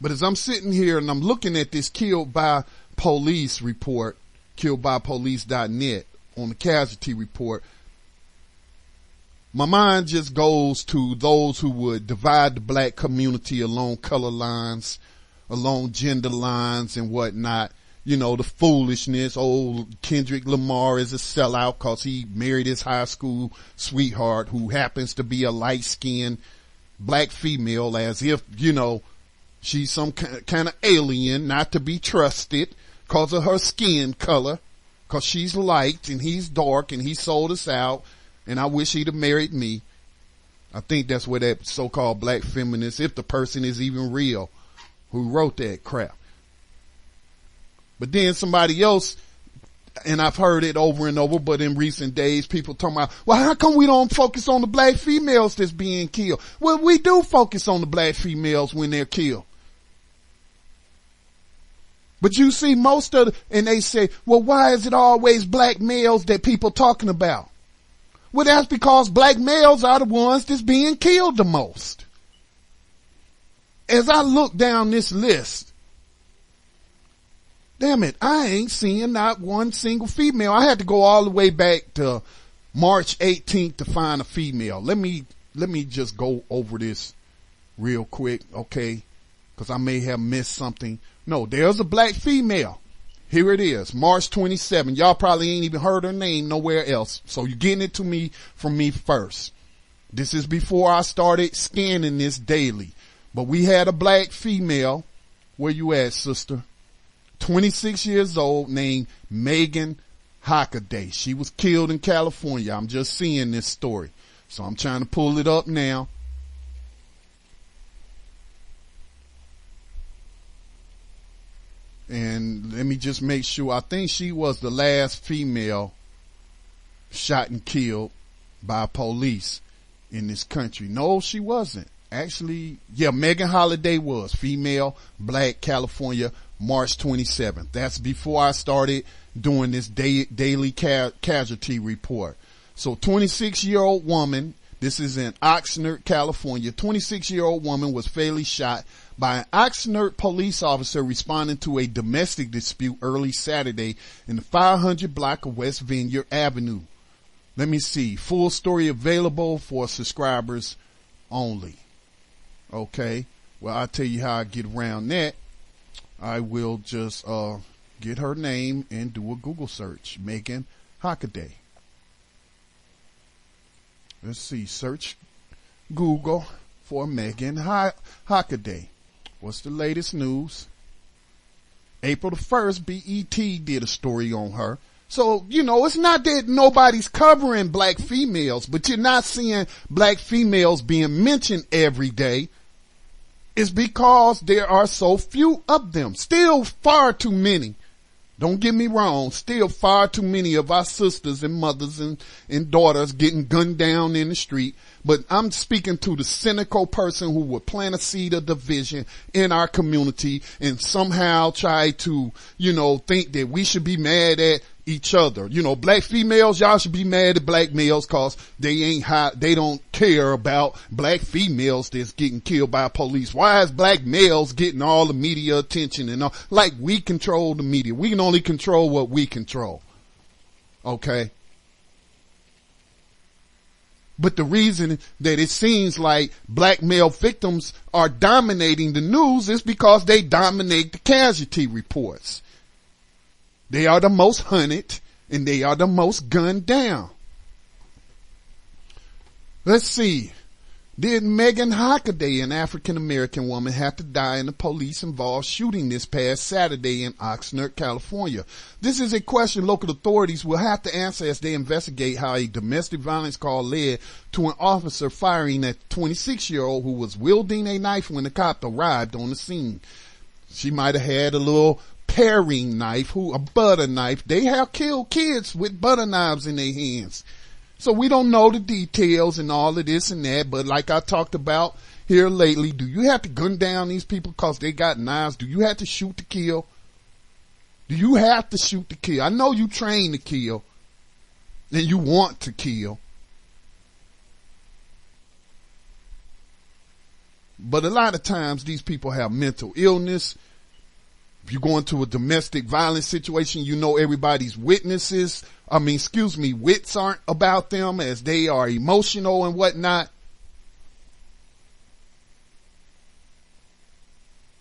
But as I'm sitting here and I'm looking at this killed by police report, killedbypolice.net on the casualty report, my mind just goes to those who would divide the black community along color lines, along gender lines and whatnot. The foolishness. Old Kendrick Lamar is a sellout cause he married his high school sweetheart who happens to be a light-skinned black female, as if, she's some kind of alien, not to be trusted cause of her skin color, cause she's light and he's dark and he sold us out, and I wish he'd have married me. I think that's where that so-called black feminist, if the person is even real, who wrote that crap. But then somebody else, and I've heard it over and over, but in recent days, people talking about, well, how come we don't focus on the black females that's being killed? Well, we do focus on the black females when they're killed. But you see and they say, well, why is it always black males that people talking about? Well, that's because black males are the ones that's being killed the most. As I look down this list, damn it, I ain't seeing not one single female. I had to go all the way back to March 18th to find a female. Let me just go over this real quick, okay? Cause I may have missed something. No, there's a black female. Here it is, March 27. Y'all probably ain't even heard her name nowhere else. So you're getting it from me first. This is before I started scanning this daily. But we had a black female. Where you at, sister? 26 years old, named Megan Hockaday. She was killed in California. I'm just seeing this story. So I'm trying to pull it up now. And let me just make sure. I think she was the last female shot and killed by police in this country. No, she wasn't. Actually, yeah, Megan Holiday was female, black, California, March 27th. That's before I started doing this daily casualty report. So 26-year-old woman, this is in Oxnard, California. 26-year-old woman was fatally shot by an Oxnard police officer responding to a domestic dispute early Saturday in the 500 block of West Vineyard Avenue. Let me see. Full story available for subscribers only. Okay. Well, I'll tell you how I get around that. I will just get her name and do a Google search. Megan Hockaday. Let's see. Search Google for Megan Hockaday. What's the latest news? April the 1st, BET did a story on her. So, it's not that nobody's covering black females, but you're not seeing black females being mentioned every day. It's because there are so few of them. Still far too many. Don't get me wrong. Still far too many of our sisters and mothers and daughters getting gunned down in the street. But I'm speaking to the cynical person who would plant a seed of division in our community and somehow try to, think that we should be mad at each other. Black females, y'all should be mad at black males cause they don't care about black females that's getting killed by police. Why is black males getting all the media attention and all? Like we control the media. We can only control what we control. Okay. But the reason that it seems like black male victims are dominating the news is because they dominate the casualty reports. They are the most hunted and they are the most gunned down. Let's see. Did Megan Hockaday, an African-American woman, have to die in a police-involved shooting this past Saturday in Oxnard, California? This is a question local authorities will have to answer as they investigate how a domestic violence call led to an officer firing at a 26-year-old who was wielding a knife when the cop arrived on the scene. She might have had a little paring knife, a butter knife. They have killed kids with butter knives in their hands. So we don't know the details and all of this and that, but like I talked about here lately, do you have to gun down these people because they got knives? Do you have to shoot to kill? Do you have to shoot to kill? I know you train to kill and you want to kill. But a lot of times these people have mental illness. If you go into a domestic violence situation, you know everybody's wits aren't about them as they are emotional and whatnot.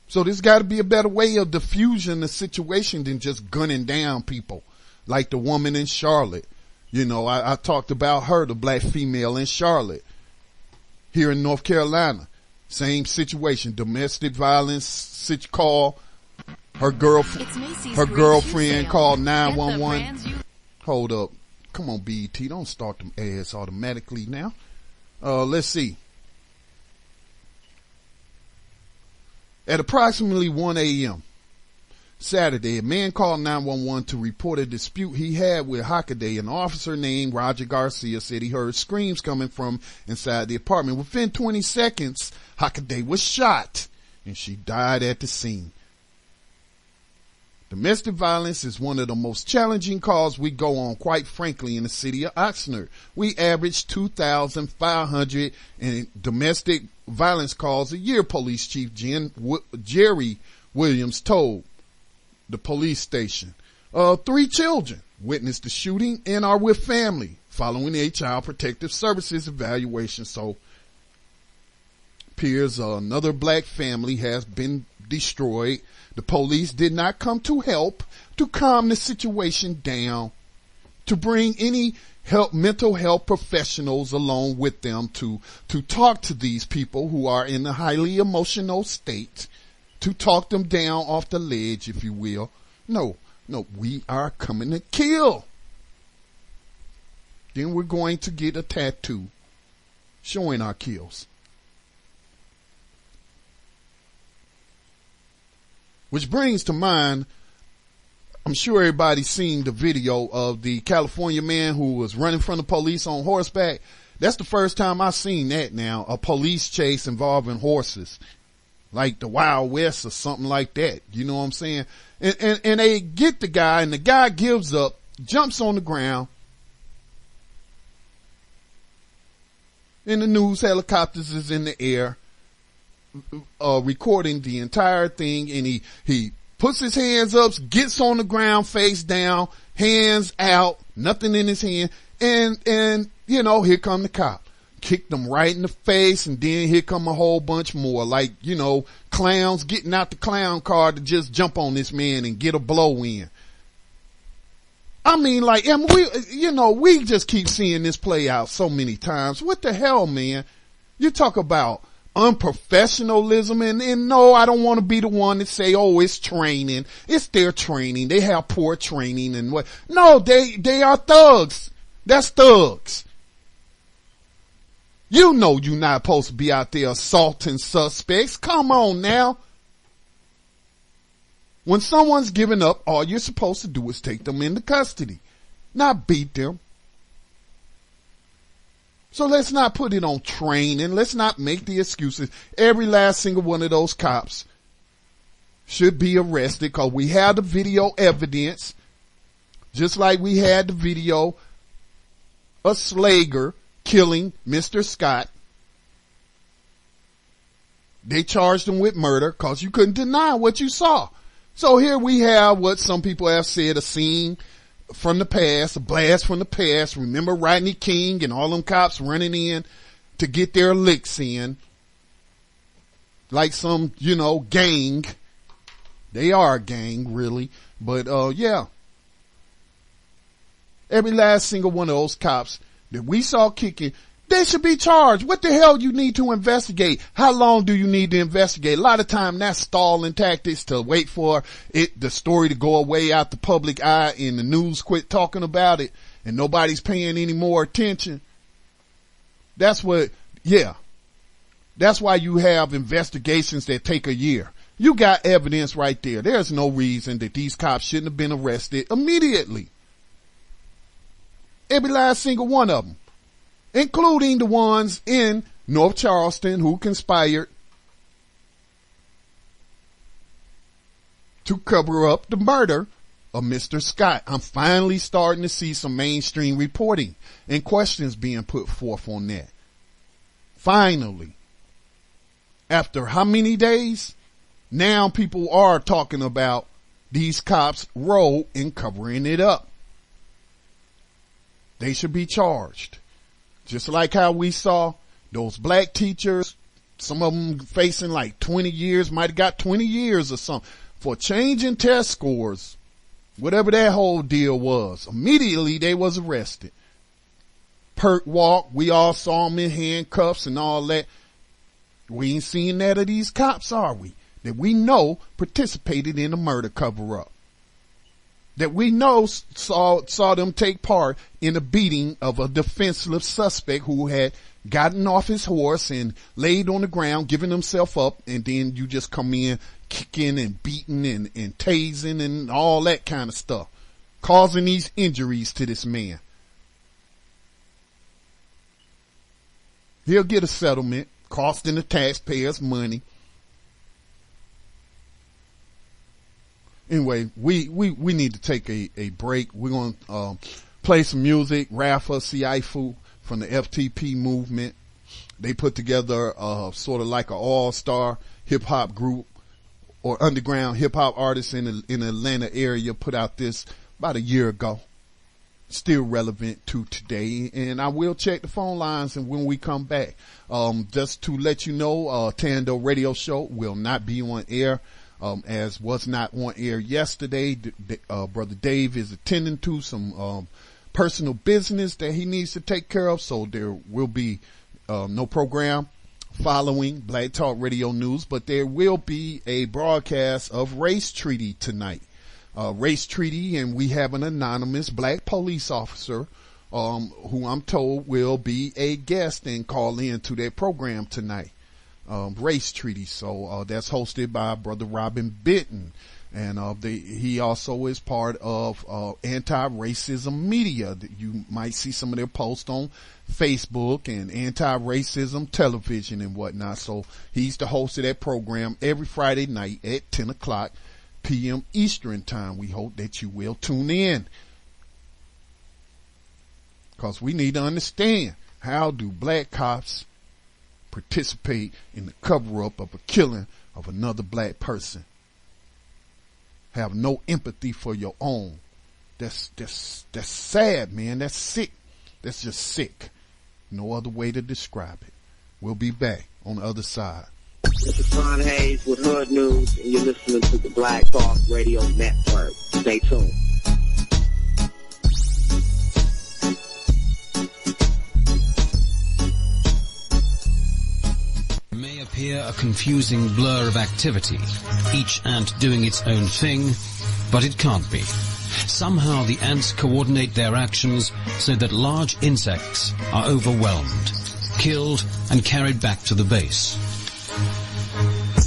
So there's got to be a better way of diffusing the situation than just gunning down people like the woman in Charlotte. You know, I talked about her, the black female in Charlotte here in North Carolina. Same situation, domestic violence call. Her girlfriend called 911. Hold up. Come on, BET. Don't start them ads automatically now. Let's see. At approximately 1 a.m. Saturday, a man called 911 to report a dispute he had with Hockaday. An officer named Roger Garcia said he heard screams coming from inside the apartment. Within 20 seconds, Hockaday was shot and she died at the scene. Domestic violence is one of the most challenging calls we go on, quite frankly, in the city of Oxnard. We average 2,500 in domestic violence calls a year, Police Chief Jerry Williams told the police station. 3 children witnessed the shooting and are with family following a Child Protective Services evaluation. So, appears another black family has been destroyed. The police did not come to help, to calm the situation down, to bring any mental health professionals along with them to talk to these people who are in a highly emotional state, to talk them down off the ledge, if you will. No, we are coming to kill. Then we're going to get a tattoo showing our kills. Which brings to mind, I'm sure everybody's seen the video of the California man who was running from the police on horseback. That's the first time I've seen that now, a police chase involving horses. Like the Wild West or something like that. You know what I'm saying? And they get the guy and the guy gives up, jumps on the ground. And the news helicopters is in the air. Recording the entire thing, and he puts his hands up, gets on the ground face down, hands out, nothing in his hand, and you know, here come the cop. Kicked them right in the face, and then here come a whole bunch more, like, you know, clowns getting out the clown car to just jump on this man and get a blow in. I mean, like, and we just keep seeing this play out so many times. What the hell, man? You talk about unprofessionalism, and no, I don't want to be the one that say, oh, it's training. It's their training. They have poor training and what. No, they are thugs. That's thugs. You know you're not supposed to be out there assaulting suspects. Come on now. When someone's giving up, all you're supposed to do is take them into custody, not beat them. So let's not put it on training. Let's not make the excuses. Every last single one of those cops should be arrested because we have the video evidence, just like we had the video of Slager killing Mr. Scott. They charged him with murder because you couldn't deny what you saw. So here we have what some people have said, a scene from the past, a blast from the past. Remember Rodney King and all them cops running in to get their licks in. Like some, gang. They are a gang, really. But, yeah. Every last single one of those cops that we saw kicking, they should be charged. What the hell you need to investigate? How long do you need to investigate? A lot of time that's stalling tactics to wait for the story to go away out the public eye and the news quit talking about it and nobody's paying any more attention. That's why you have investigations that take a year. You got evidence right there. There's no reason that these cops shouldn't have been arrested immediately. Every last single one of them, including the ones in North Charleston who conspired to cover up the murder of Mr. Scott. I'm finally starting to see some mainstream reporting and questions being put forth on that. Finally. After how many days? Now people are talking about these cops' role in covering it up. They should be charged. Just like how we saw those black teachers, some of them facing like 20 years, might have got 20 years or something for changing test scores, whatever that whole deal was. Immediately they was arrested. Perk walk, we all saw them in handcuffs and all that. We ain't seen that of these cops, are we? That we know participated in the murder cover-up. That we know saw them take part in the beating of a defenseless suspect who had gotten off his horse and laid on the ground, giving himself up, and then you just come in kicking and beating and tasing and all that kind of stuff, causing these injuries to this man. He'll get a settlement, costing the taxpayers money. Anyway, we need to take a break. We're going to play some music. Rafa Siaifu from the FTP movement. They put together sort of like an all-star hip-hop group or underground hip-hop artists in the Atlanta area, put out this about a year ago. Still relevant to today. And I will check the phone lines and when we come back. Just to let you know, Tando Radio Show will not be on air. As was not on air yesterday. Brother Dave is attending to some personal business that he needs to take care of, so there will be no program following Black Talk Radio News, but there will be a broadcast of Race Treaty tonight. Race Treaty, and we have an anonymous black police officer who I'm told will be a guest and call in to that program tonight. Race Treaty. So, that's hosted by Brother Robin Benton. And, he also is part of, anti-racism media. You might see some of their posts on Facebook and anti-racism television and whatnot. So he's the host of that program every Friday night at 10 o'clock p.m. Eastern time. We hope that you will tune in, because we need to understand, how do black cops participate in the cover-up of a killing of another black person? Have no empathy for your own. That's sad, man. That's sick. That's just sick. No other way to describe it. We'll be back on the other side. This is Ron Hayes with Hood News, and you're listening to the Black Talk Radio Network. Stay tuned. May appear a confusing blur of activity, each ant doing its own thing, but it can't be. Somehow the ants coordinate their actions so that large insects are overwhelmed, killed, and carried back to the base.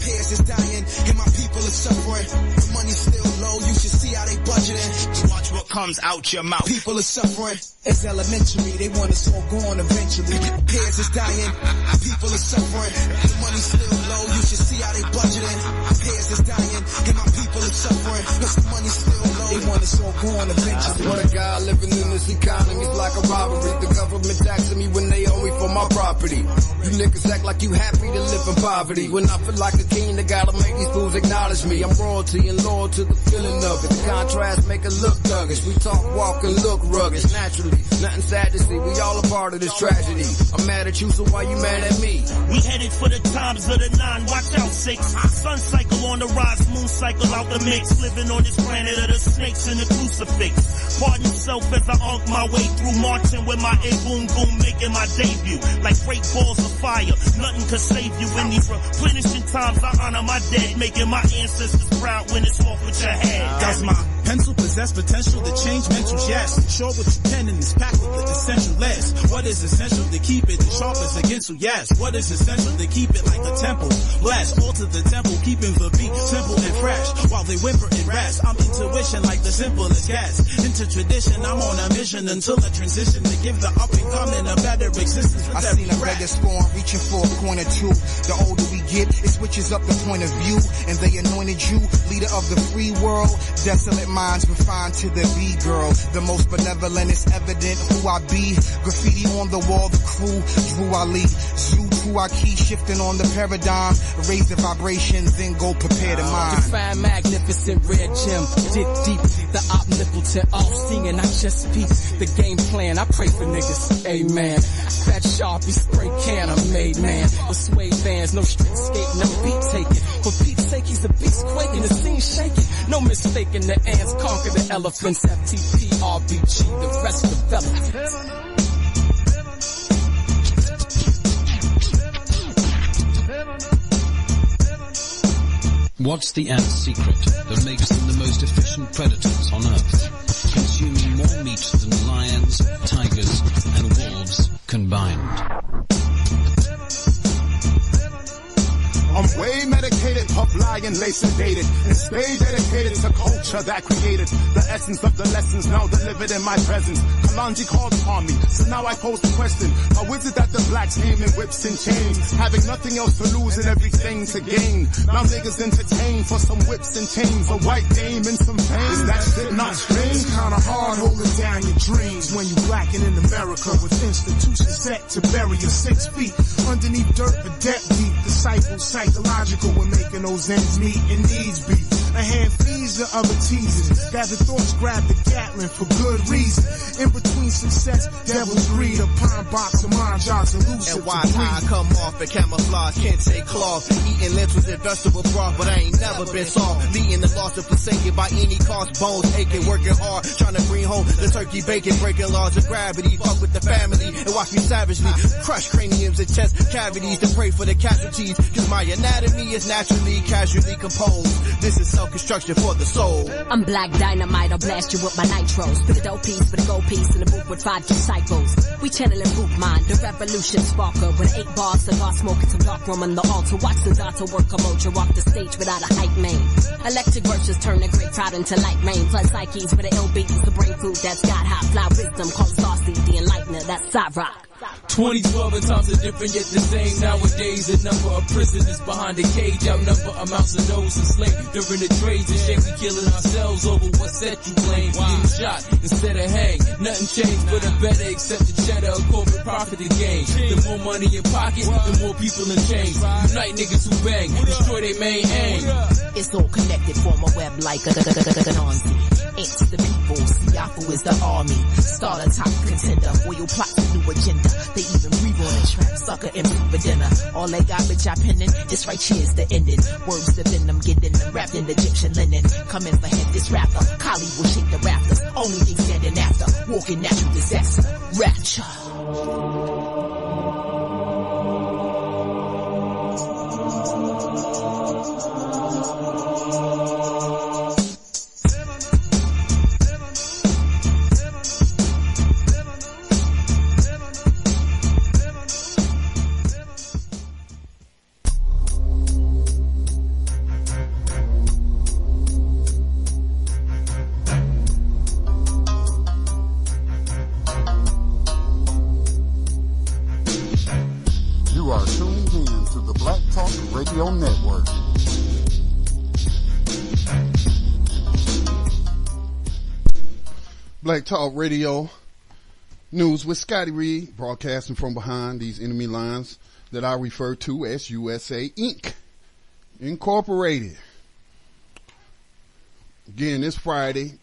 Peers is dying, and my people are suffering. The money's still low, you should see how they budgeting. Watch what comes out your mouth. People are suffering. It's elementary, they want us all gone eventually. Peers is dying, people are suffering. The money's still low, you should see how they budgeting. Peers is dying, and my people are suffering. Cause the money's still low, they want us all gone eventually. I swear to God, living in this economy's like a robbery. The government taxing me when they owe me for my property. You niggas act like you happy to live in poverty. When I feel like a king, I gotta make these fools acknowledge me. I'm royalty and loyal to the feeling of it. The contrast make it look thuggish. We talk, walk, and look rugged. Naturally, nothing sad to see. We all a part of this tragedy. I'm mad at you, so why you mad at me? We headed for the times of the 9. Watch out, 6. Sun cycle on the rise, moon cycle out the mix. Living on this planet of the snakes and the crucifix. Pardon yourself as I unk my way through, marching with my A-boom boom, making my debut. Like great balls of fire, nothing could save you. In these replenishing times, I honor my dead, making my ancestors proud when it's off with your head. Does my pencil possess potential to change mentals? Yes. Sure what you pen in is packed with the essential less. What is essential to keep it as sharp as a ginsel? Yes. What is essential to keep it like a temple? Bless all to the temple, keeping the beat simple and fresh. While they whimper and rest, I'm intuition like the simplest gas. Into tradition, I'm on a mission until I transition to give the up and coming a better existence. I seen a beggar spawn reaching for a corner too. The older we get, it switches up the point of view. And they anointed you, leader of the free world. Desolate minds refined to the B-girl. The most benevolent is evident who I be. Graffiti on the wall, the crew, Drew Ali. Zoo to our key, shifting on the paradigm. Raise the vibrations, then go prepare the mind. Define magnificent red gem. Dig deep, the omnipotent all-seeing. I just peep the game plan. I pray for niggas, amen. That Sharpie spray can, I made man. With suede bands, no street skate, no beat taking. For Pete's sake, he's a beast quaking, the scene shaking. No mistaking, the ants conquer the elephants. FTP, RBG, the rest developed. What's the ant's secret that makes them the most efficient predators on Earth, consuming more meat than lions, tigers, and wolves combined? I'm way medicated, puff lying, lace sedated, and stay dedicated to culture that created the essence of the lessons now delivered in my presence. Kalanji called upon me, so now I pose the question: how is it that the blacks aim in whips and chains, having nothing else to lose and everything to gain? Now niggas entertain for some whips and chains, a white dame and some fame. Is that shit not strange? Kinda hard holding down your dreams when you blacking in America with institutions set to bury you 6 feet underneath dirt for debt deep. Disciples psychological when making those ends meet and needs be. A hand feeds the other teasers. Gather thoughts, grab the Gatling for good reason. In between success, devil's greed, a pine box of mind jogs elusive. And why I come off and camouflage, can't take cloth. Eating lentils and vegetable broth, but I ain't never been soft. Beating the lost and forsaken by any cost, bones aching, working hard, trying to bring home the turkey bacon, breaking laws of gravity. Fuck with the family and watch me savagely crush craniums and chest cavities to pray for the casualties. Cause my anatomy is naturally, casually composed. This is self-construction for the soul. I'm black dynamite, I'll blast you with my nitros. Put a dope piece with a gold piece in the booth with 5 disciples. We channeling boot mind, the revolution sparker. With 8 bars, cigar smoking some dark room on the altar. Watch the Data work a mojo walk the stage without a hype man. Electric verses turn the great crowd into light rain. Plus psyches with an ill beat, the brain food that's got high fly wisdom called Saucy, the enlightener, that's side rock. 2012 and times are different yet the same. Nowadays the number of prisoners behind the cage outnumber amounts of those enslaved during the trades. And shame we killing ourselves over what set you blame. Getting shot instead of hang. Nothing changed but a better accept the cheddar of corporate profit to gain. The more money in pocket, the more people in chains. Unite niggas who bang, destroy their main aim. It's all connected, form a web like a Nazi. It's the people, Siafu is the army. Start a top contender, oil plots a new agenda. They even breathe on the track, sucker and for dinner. All they got bitch I penning, this right here's the ending. Words the venom, getting them wrapped in Egyptian linen. Coming for head this rapper, Kali will shake the rafters. Only thing standing after, walking natural disaster, rapture. Black Talk Radio News with Scotty Reed, broadcasting from behind these enemy lines that I refer to as USA Inc. Incorporated. Again, it's Friday.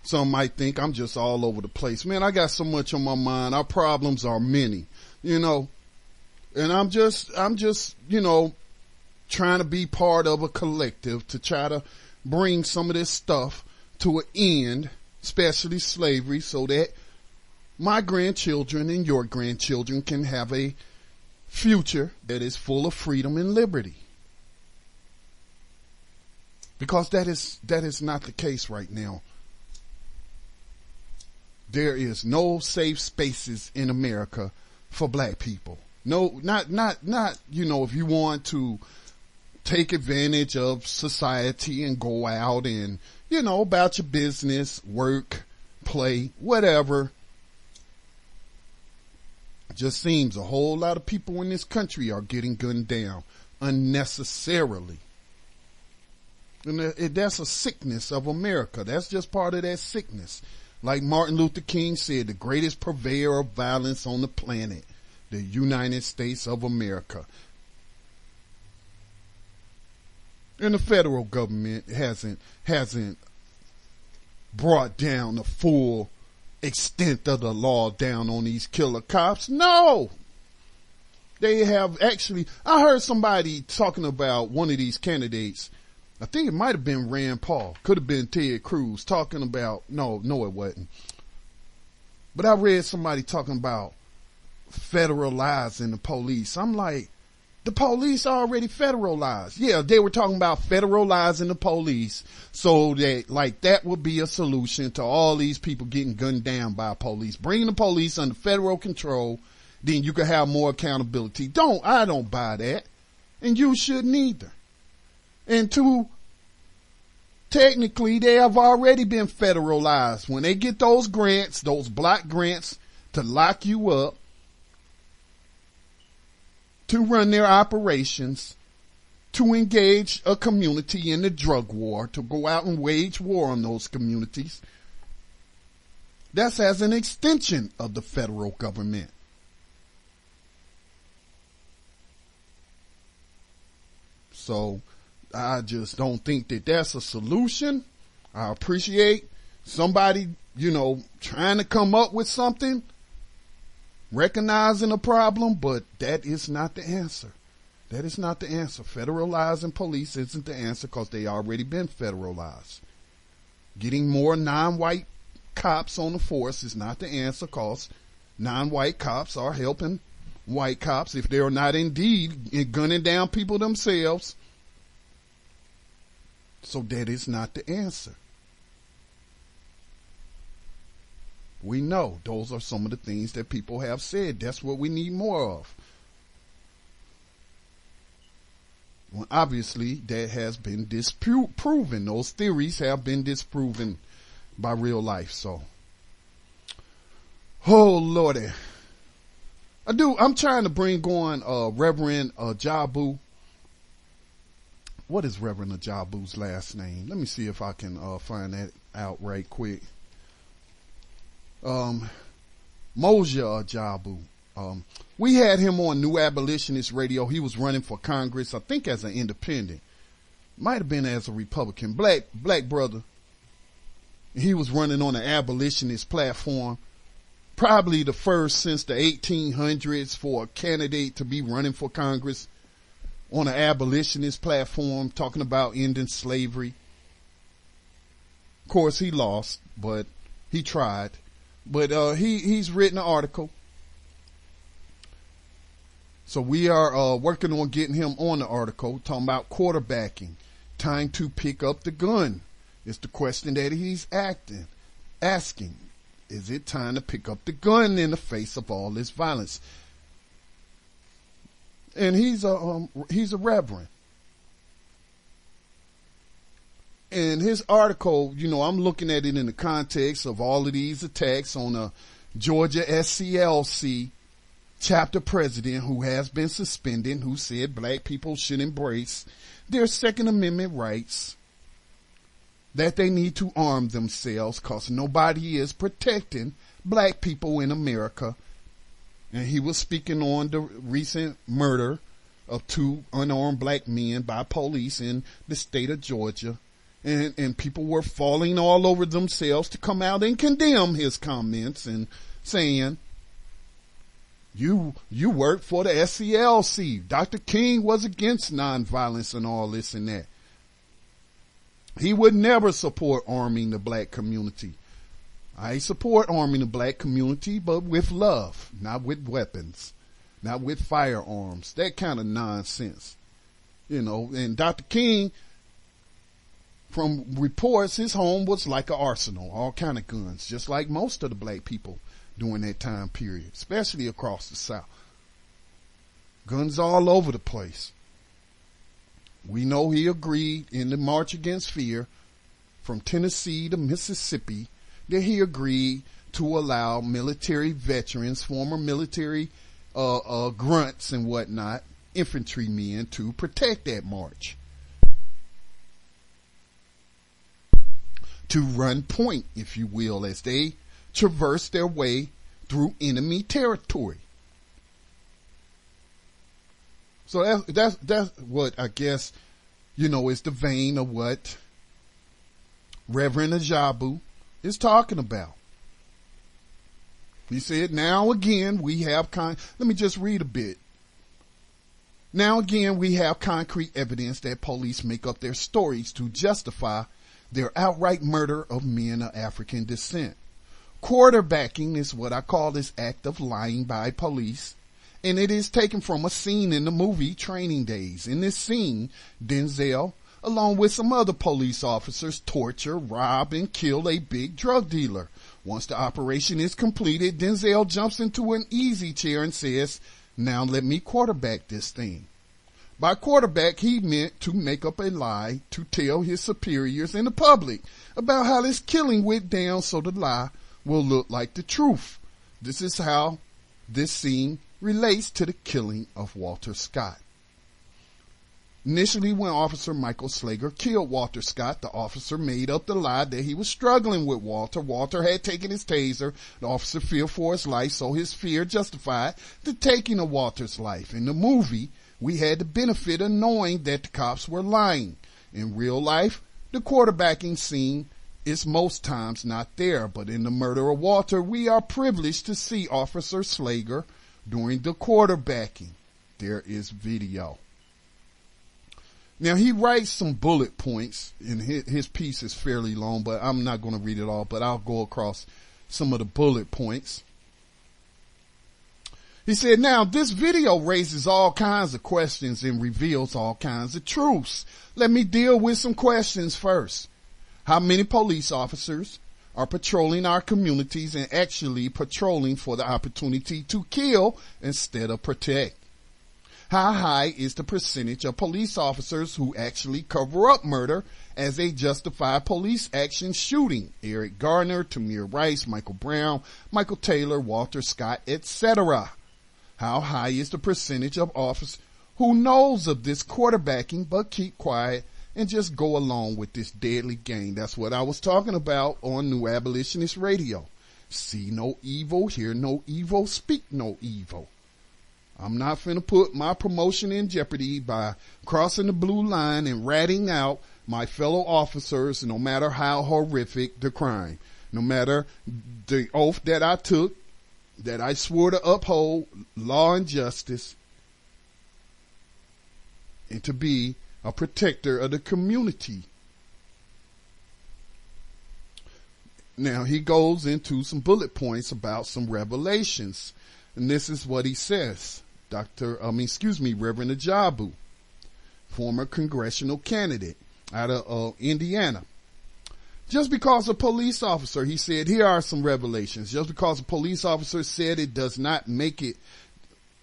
Some might think I'm just all over the place. Man, I got so much on my mind. Our problems are many, you know, and I'm just, you know, trying to be part of a collective to try to bring some of this stuff to an end, especially slavery, so that my grandchildren and your grandchildren can have a future that is full of freedom and liberty. Because that is not the case right now. There is no safe spaces in America for black people. No, not, you know, if you want to take advantage of society and go out and, you know, about your business, work, play, whatever. It just seems a whole lot of people in this country are getting gunned down unnecessarily. And that's a sickness of America. That's just part of that sickness. Like Martin Luther King said, the greatest purveyor of violence on the planet, the United States of America. And the federal government hasn't brought down the full extent of the law down on these killer cops. No! They have actually, I heard somebody talking about one of these candidates. I think it might have been Rand Paul. Could have been Ted Cruz talking about, no, it wasn't. But I read somebody talking about federalizing the police. I'm like, the police are already federalized. Yeah, they were talking about federalizing the police so that, like, that would be a solution to all these people getting gunned down by police. Bringing the police under federal control, then you could have more accountability. I don't buy that. And you shouldn't either. And two, technically they have already been federalized. When they get those grants, those block grants to lock you up, to run their operations, to engage a community in the drug war, to go out and wage war on those communities, that's as an extension of the federal government. So I just don't think that that's a solution. I appreciate somebody, you know, trying to come up with something, recognizing a problem, but that is not the answer. That is not the answer. Federalizing police isn't the answer because they already been federalized. Getting more non-white cops on the force is not the answer because non-white cops are helping white cops if they're not indeed gunning down people themselves. So that is not the answer. We know those are some of the things that people have said. That's what we need more of. Well, obviously, that has been disproven. Those theories have been disproven by real life. So, oh Lordy, I'm trying to bring on Reverend Ajabu. What is Reverend Ajabu's last name? Let me see if I can find that out right quick. Mosiah Ajabu. We had him on New Abolitionist Radio. He was running for Congress, I think as an independent. Might have been as a Republican. Black brother. He was running on an abolitionist platform. Probably the first since the 1800s for a candidate to be running for Congress on an abolitionist platform, talking about ending slavery. Of course, he lost, but he tried. But he's written an article. So we are working on getting him on the article, talking about quarterbacking. Time to pick up the gun. It's the question that he's asking. Is it time to pick up the gun in the face of all this violence? And he's a reverend. And his article, you know, I'm looking at it in the context of all of these attacks on a Georgia SCLC chapter president who has been suspended, who said black people should embrace their Second Amendment rights, that they need to arm themselves because nobody is protecting black people in America. And he was speaking on the recent murder of 2 unarmed black men by police in the state of Georgia. And people were falling all over themselves to come out and condemn his comments and saying, you work for the SCLC. Dr. King was against nonviolence and all this and that. He would never support arming the black community. I support arming the black community, but with love, not with weapons, not with firearms, that kind of nonsense. You know, and Dr. King, from reports, his home was like an arsenal, all kind of guns, just like most of the black people during that time period, especially across the South. Guns all over the place. We know he agreed in the March Against Fear from Tennessee to Mississippi that he agreed to allow military veterans, former military grunts and whatnot, infantrymen, to protect that march. To run point, if you will, as they traverse their way through enemy territory. So that's what I guess, you know, is the vein of what Reverend Ajabu is talking about. He said, now again, we have let me just read a bit. Now again, we have concrete evidence that police make up their stories to justify their outright murder of men of African descent. Quarterbacking is what I call this act of lying by police, and it is taken from a scene in the movie Training Days. In this scene, Denzel, along with some other police officers, torture, rob, and kill a big drug dealer. Once the operation is completed, Denzel jumps into an easy chair and says, "Now let me quarterback this thing." By quarterback, he meant to make up a lie to tell his superiors and the public about how this killing went down so the lie will look like the truth. This is how this scene relates to the killing of Walter Scott. Initially, when Officer Michael Slager killed Walter Scott, the officer made up the lie that he was struggling with Walter. Walter had taken his taser. The officer feared for his life, so his fear justified the taking of Walter's life. In the movie, we had the benefit of knowing that the cops were lying. In real life, the quarterbacking scene is most times not there, but in the murder of Walter, we are privileged to see Officer Slager during the quarterbacking. There is video. Now, he writes some bullet points, and his piece is fairly long, but I'm not going to read it all, but I'll go across some of the bullet points. He said, now, this video raises all kinds of questions and reveals all kinds of truths. Let me deal with some questions first. How many police officers are patrolling our communities and actually patrolling for the opportunity to kill instead of protect? How high is the percentage of police officers who actually cover up murder as they justify police action shooting? Eric Garner, Tamir Rice, Michael Brown, Michael Taylor, Walter Scott, etc. How high is the percentage of officers who knows of this quarterbacking but keep quiet and just go along with this deadly game? That's what I was talking about on New Abolitionist Radio. See no evil, hear no evil, speak no evil. I'm not finna put my promotion in jeopardy by crossing the blue line and ratting out my fellow officers, no matter how horrific the crime, no matter the oath that I took, that I swore to uphold law and justice and to be a protector of the community. Now he goes into some bullet points about some revelations, and this is what he says. Reverend Ajabu, former congressional candidate out of Indiana. Just because a police officer, he said, here are some revelations. Just because a police officer said it does not make it.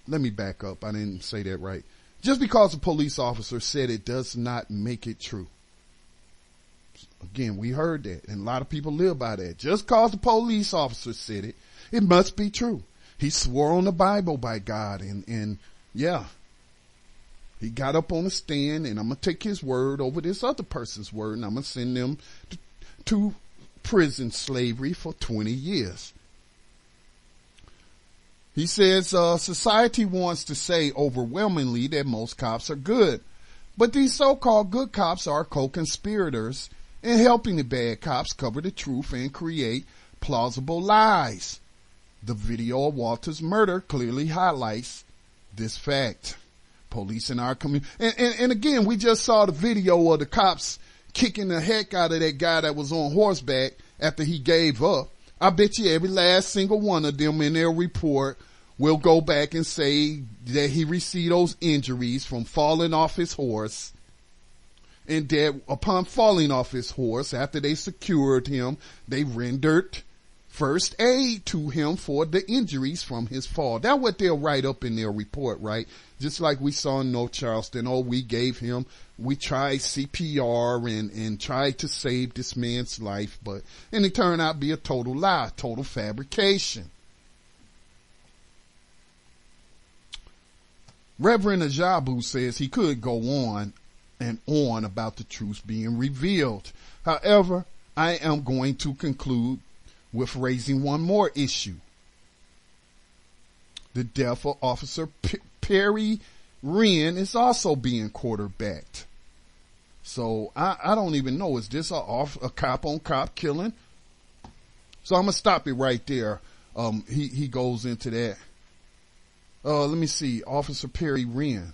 Let me back up. I didn't say that right. Just because a police officer said it does not make it true. Again, we heard that, and a lot of people live by that. Just because a police officer said it, it must be true. He swore on the Bible by God, and yeah, he got up on a stand, and I'm going to take his word over this other person's word, and I'm going to send them to prison slavery for 20 years. He says, society wants to say overwhelmingly that most cops are good, but these so-called good cops are co-conspirators in helping the bad cops cover the truth and create plausible lies. The video of Walter's murder clearly highlights this fact. Police in our community, and again, we just saw the video of the cops kicking the heck out of that guy that was on horseback after he gave up. I bet you every last single one of them in their report will go back and say that he received those injuries from falling off his horse, and that upon falling off his horse, after they secured him, they rendered first aid to him for the injuries from his fall. That's what they'll write up in their report, right? Just like we saw in North Charleston. Oh, we tried CPR and tried to save this man's life, and it turned out to be a total lie, total fabrication. Reverend Ajabu says he could go on and on about the truth being revealed. However, I am going to conclude with raising one more issue. The death of Officer Perry Wren is also being quarterbacked. So I don't even know, is this a cop on cop killing? So I'm going to stop it right there. He goes into that. Let me see. Officer Perry Wren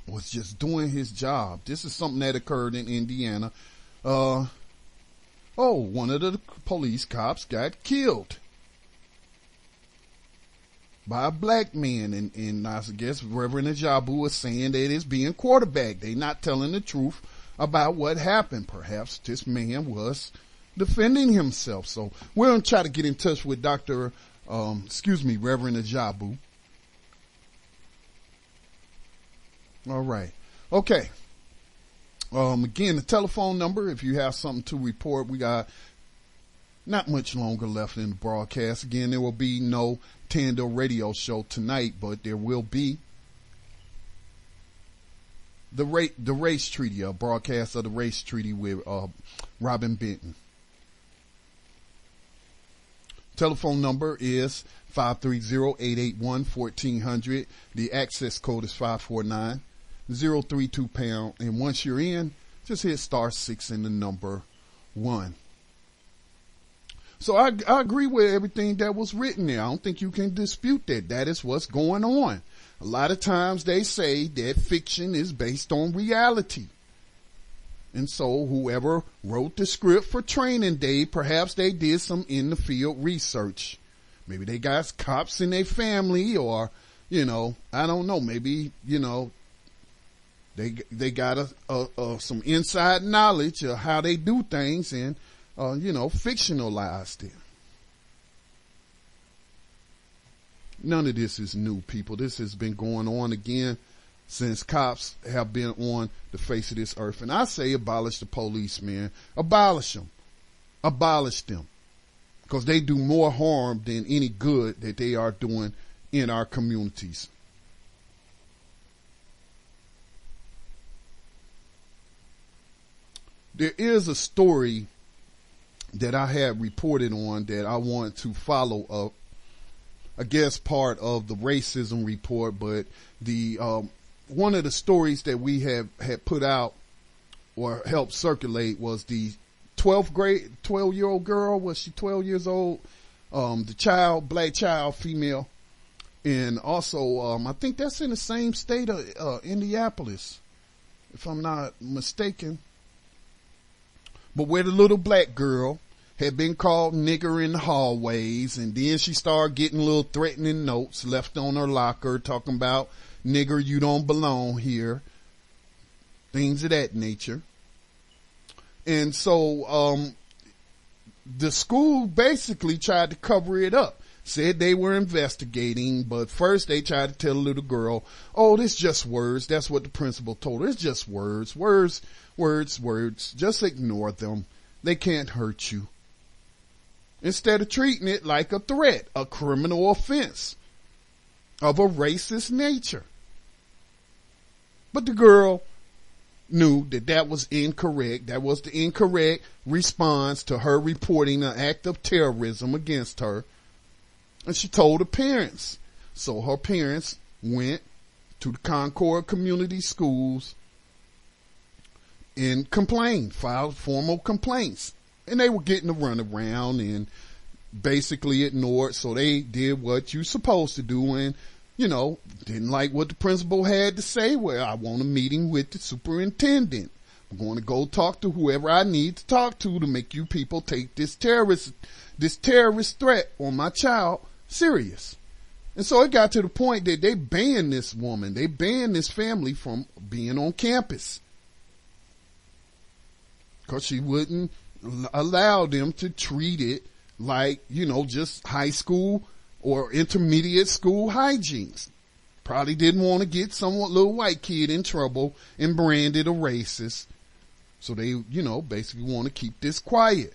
was just doing his job. This is something that occurred in Indiana. One of the police cops got killed by a black man, and I guess Reverend Ajabu was saying that it's being quarterbacked. They're not telling the truth about what happened. Perhaps this man was defending himself. So we're going to try to get in touch with Reverend Ajabu. All right. Okay. Again, the telephone number, if you have something to report, we got not much longer left in the broadcast. Again, there will be no Tando radio show tonight, but there will be the race treaty, a broadcast of the race treaty with Robin Benton. Telephone number is 530-881-1400. The access code is 549-032#, and once you're in, just hit *6 and the number 1. So I agree with everything that was written there. I don't think you can dispute that. That is what's going on. A lot of times they say that fiction is based on reality. And so whoever wrote the script for Training Day, perhaps they did some in the field research. Maybe they got cops in their family, or, I don't know, maybe, they got some inside knowledge of how they do things and, fictionalized it. None of this is new, people. This has been going on again since cops have been on the face of this earth. And I say abolish the police, man. Abolish them. Abolish them. Because they do more harm than any good that they are doing in our communities. There is a story that I had reported on that I want to follow up. I guess part of the racism report, but the one of the stories that we had put out or helped circulate was the 12-year-old girl. Was she 12 years old? The black child, female. And also, I think that's in the same state of Indianapolis, if I'm not mistaken. But where the little black girl had been called nigger in the hallways, and then she started getting little threatening notes left on her locker talking about, nigger, you don't belong here, things of that nature. And so the school basically tried to cover it up, said they were investigating, but first they tried to tell the little girl, oh, this just words. That's what the principal told her. It's just words, just ignore them. They can't hurt you. Instead of treating it like a threat, a criminal offense of a racist nature. But the girl knew that was incorrect. That was the incorrect response to her reporting an act of terrorism against her. And she told her parents. So her parents went to the Concord Community Schools and complained, filed formal complaints. And they were getting a runaround and basically ignored. So they did what you're supposed to do and, you know, didn't like what the principal had to say. Well, I want a meeting with the superintendent. I'm going to go talk to whoever I need to talk to make you people take this terrorist threat on my child serious. And so it got to the point that they banned this woman. They banned this family from being on campus because she wouldn't allow them to treat it like, you know, just high school or intermediate school hijinks. Probably didn't want to get some little white kid in trouble and branded a racist. So they, you know, basically want to keep this quiet.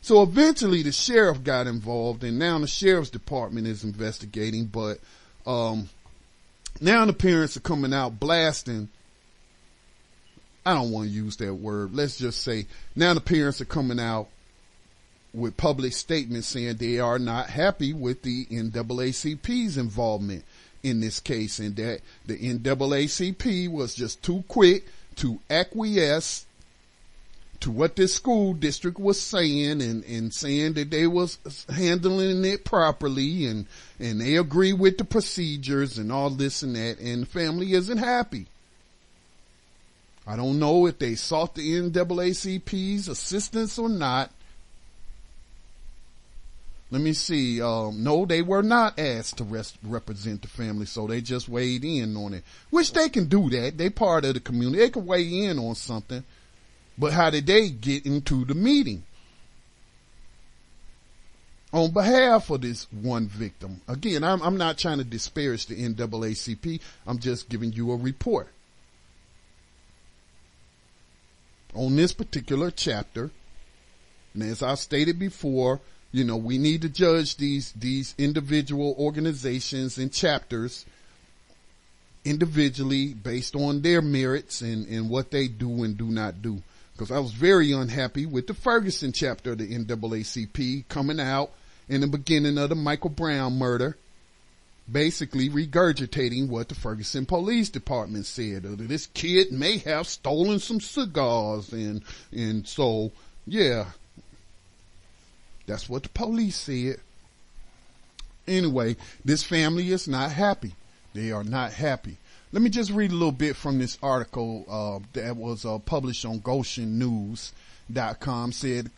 So eventually the sheriff got involved and now the sheriff's department is investigating, but, now the parents are coming out blasting. I don't want to use that word. Let's just say now the parents are coming out with public statements saying they are not happy with the NAACP's involvement in this case and that the NAACP was just too quick to acquiesce to what this school district was saying and saying that they was handling it properly and they agree with the procedures and all this and that, and the family isn't happy. I don't know if they sought the NAACP's assistance or not. Let me see. No, they were not asked to represent the family, so they just weighed in on it, which they can do that. They part of the community. They can weigh in on something. But how did they get into the meeting? On behalf of this one victim. Again, I'm not trying to disparage the NAACP. I'm just giving you a report. On this particular chapter, and as I stated before, you know, we need to judge these individual organizations and chapters individually based on their merits and what they do and do not do. Because I was very unhappy with the Ferguson chapter of the NAACP coming out in the beginning of the Michael Brown murder, basically regurgitating what the Ferguson Police Department said. This kid may have stolen some cigars and so, yeah. That's what the police said. Anyway, this family is not happy. They are not happy. Let me just read a little bit from this article that was published on GoshenNews.com. Said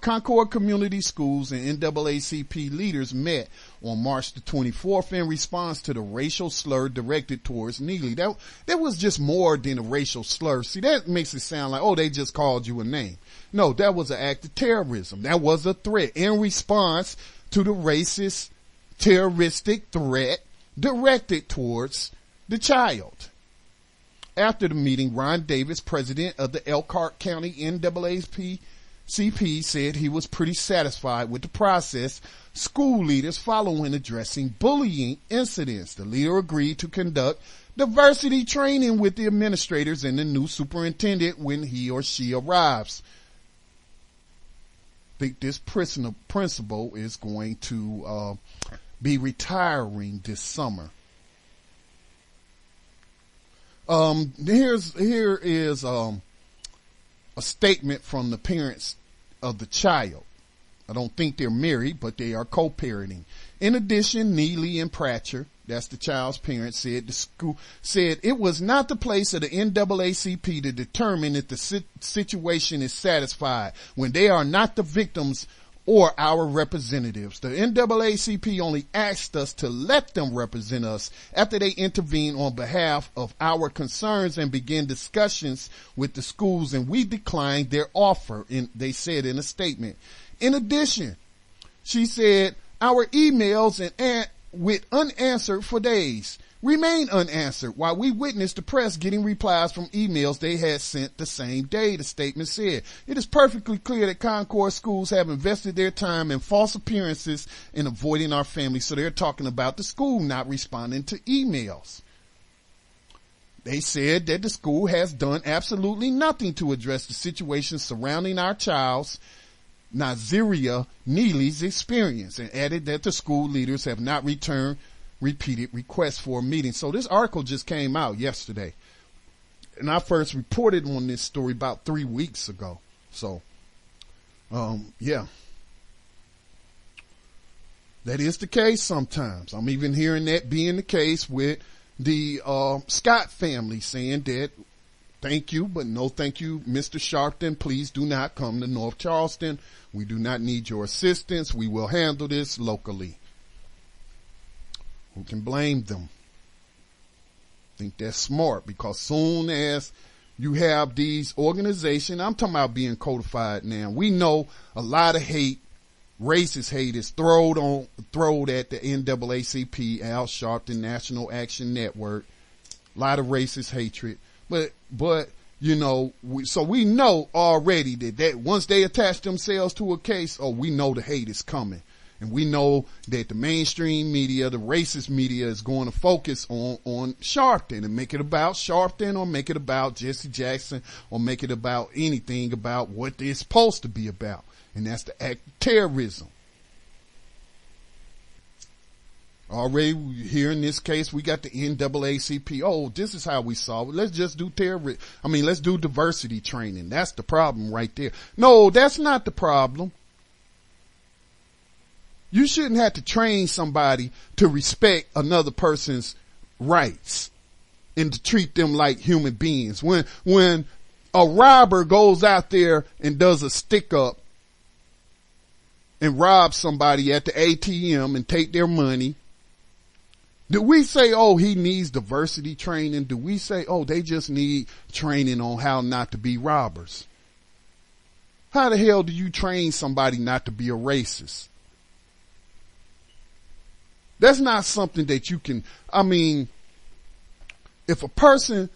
Concord Community Schools and NAACP leaders met on March the 24th in response to the racial slur directed towards Neely. That was just more than a racial slur. See, that makes it sound like, oh, they just called you a name. No, that was an act of terrorism. That was a threat in response to the racist, terroristic threat directed towards the child. After the meeting, Ron Davis, president of the Elkhart County NAACP, said he was pretty satisfied with the process school leaders follow in addressing bullying incidents. The leader agreed to conduct diversity training with the administrators and the new superintendent when he or she arrives. I think this principal is going to be retiring this summer. Here is a statement from the parents of the child. I don't think they're married, but they are co-parenting. In addition, Neely and Pratcher, that's the child's parents, said the school said it was not the place of the NAACP to determine if the situation is satisfied when they are not the victims or our representatives. The NAACP only asked us to let them represent us after they intervene on behalf of our concerns and begin discussions with the schools, and we declined their offer, they said in a statement. In addition, she said, our emails with unanswered for days remain unanswered while we witnessed the press getting replies from emails they had sent the same day, the statement said. It is perfectly clear that Concord schools have invested their time in false appearances in avoiding our family. So they're talking about the school not responding to emails. They said that the school has done absolutely nothing to address the situation surrounding our child's Naziria Neely's experience, and added that the school leaders have not returned repeated requests for a meeting. So this article just came out yesterday, and I first reported on this story about 3 weeks ago. So, yeah, that is the case sometimes. I'm even hearing that being the case with the Scott family, saying that thank you, but no thank you, Mr. Sharpton. Please do not come to North Charleston. We do not need your assistance. We will handle this locally. Who can blame them? I think that's smart, because soon as you have these organizations, I'm talking about being codified now. We know a lot of hate, racist hate, is thrown at the NAACP, Al Sharpton, National Action Network. A lot of racist hatred. But, you know, we know already that once they attach themselves to a case, we know the hate is coming. And we know that the mainstream media, the racist media, is going to focus on Sharpton and make it about Sharpton, or make it about Jesse Jackson, or make it about anything about what it's supposed to be about. And that's the act of terrorism. Already here in this case, we got the NAACP. Oh, this is how we solve it. Let's just do let's do diversity training. That's the problem right there. No, that's not the problem. You shouldn't have to train somebody to respect another person's rights and to treat them like human beings. When a robber goes out there and does a stick up and robs somebody at the ATM and take their money, do we say, oh, he needs diversity training? Do we say, oh, they just need training on how not to be robbers? How the hell do you train somebody not to be a racist? That's not something that you can, if a person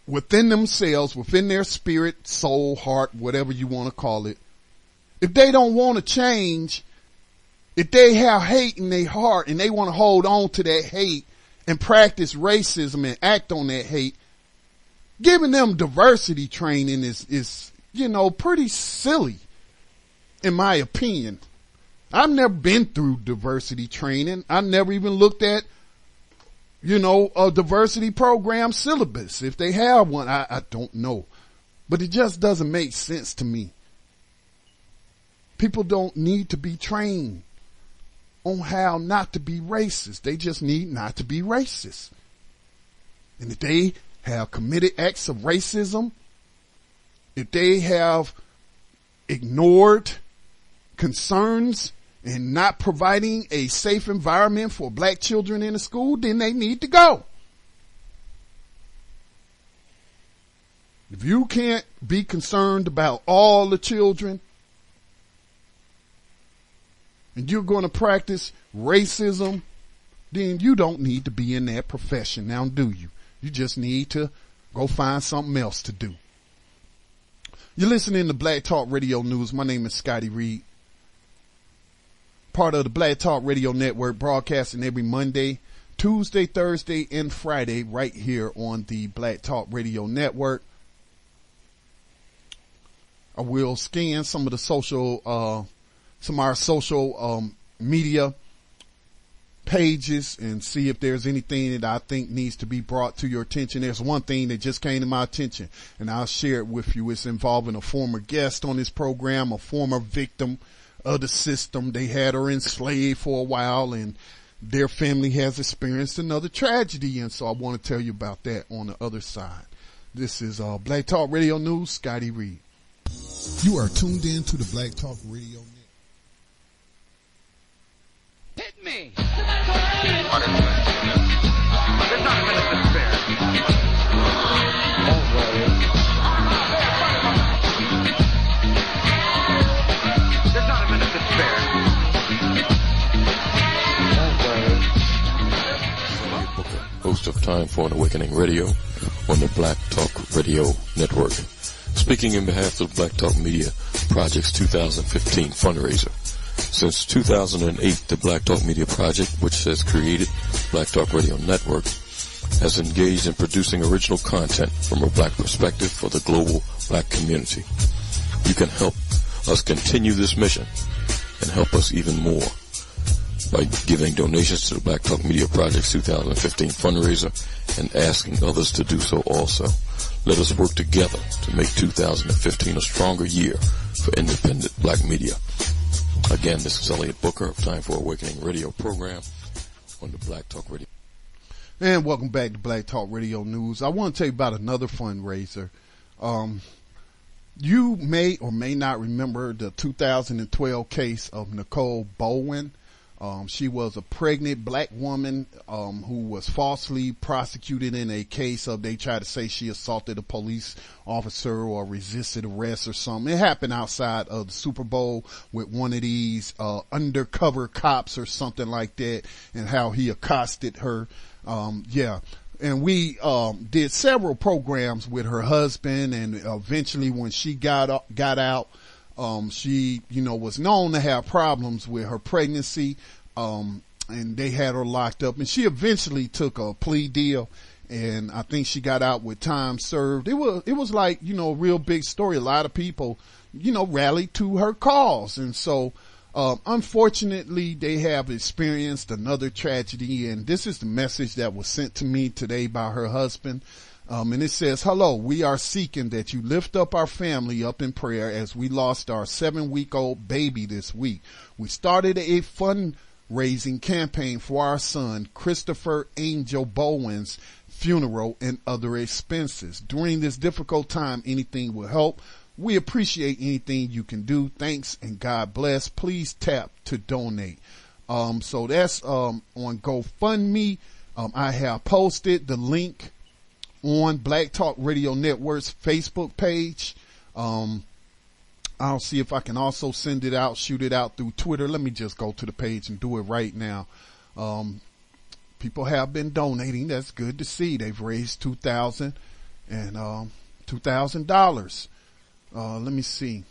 within themselves, within their spirit, soul, heart, whatever you want to call it, if they don't want to change, if they have hate in their heart and they want to hold on to that hate and practice racism and act on that hate, giving them diversity training is pretty silly, in my opinion. I've never been through diversity training. I never even looked at, a diversity program syllabus. If they have one, I don't know. But it just doesn't make sense to me. People don't need to be trained on how not to be racist. They just need not to be racist. And if they have committed acts of racism, if they have ignored concerns and not providing a safe environment for black children in the school, then they need to go. If you can't be concerned about all the children and you're going to practice racism, then you don't need to be in that profession now, do you? You just need to go find something else to do. You're listening to Black Talk Radio News. My name is Scotty Reed, part of the Black Talk Radio Network, broadcasting every Monday, Tuesday, Thursday, and Friday right here on the Black Talk Radio Network. I will scan some of our social media pages and see if there's anything that I think needs to be brought to your attention. There's one thing that just came to my attention, and I'll share it with you. It's involving a former guest on this program, a former victim of the system. They had her enslaved for a while, and their family has experienced another tragedy, and so I want to tell you about that on the other side. This is Black Talk Radio News, Scotty Reed. You are tuned in to the Black Talk Radio Network. Hit me! There's not a minute to spare. There's not a minute to spare. Booker, host of Time for an Awakening Radio on the Black Talk Radio Network. Speaking in behalf of the Black Talk Media Project's 2015 fundraiser. Since 2008, the Black Talk Media Project, which has created Black Talk Radio Network, has engaged in producing original content from a black perspective for the global black community. You can help us continue this mission and help us even more by giving donations to the Black Talk Media Project's 2015 fundraiser and asking others to do so also. Let us work together to make 2015 a stronger year for independent black media. Again, this is Elliot Booker of Time for Awakening radio program on the Black Talk Radio. And welcome back to Black Talk Radio News. I want to tell you about another fundraiser. You may or may not remember the 2012 case of Nicole Bowen. She was a pregnant black woman who was falsely prosecuted in a case of, they tried to say she assaulted a police officer or resisted arrest or something. It happened outside of the Super Bowl with one of these undercover cops or something like that, and how he accosted her. And we did several programs with her husband, and eventually when she got out, she, was known to have problems with her pregnancy, and they had her locked up, and she eventually took a plea deal, and I think she got out with time served. It was like, a real big story. A lot of people, rallied to her cause. And so, unfortunately, they have experienced another tragedy, and this is the message that was sent to me today by her husband. And it says, "Hello, we are seeking that you lift up our family up in prayer as we lost our 7-week-old baby this week. We started a fundraising campaign for our son, Christopher Angel Bowen's funeral and other expenses. During this difficult time, anything will help. We appreciate anything you can do. Thanks and God bless. Please tap to donate." So that's on GoFundMe. I have posted the link on Black Talk Radio Network's Facebook page. I'll see if I can also shoot it out through Twitter. Let me just go to the page and do it right now. People have been donating. That's good to see. They've raised $2,000. Let me see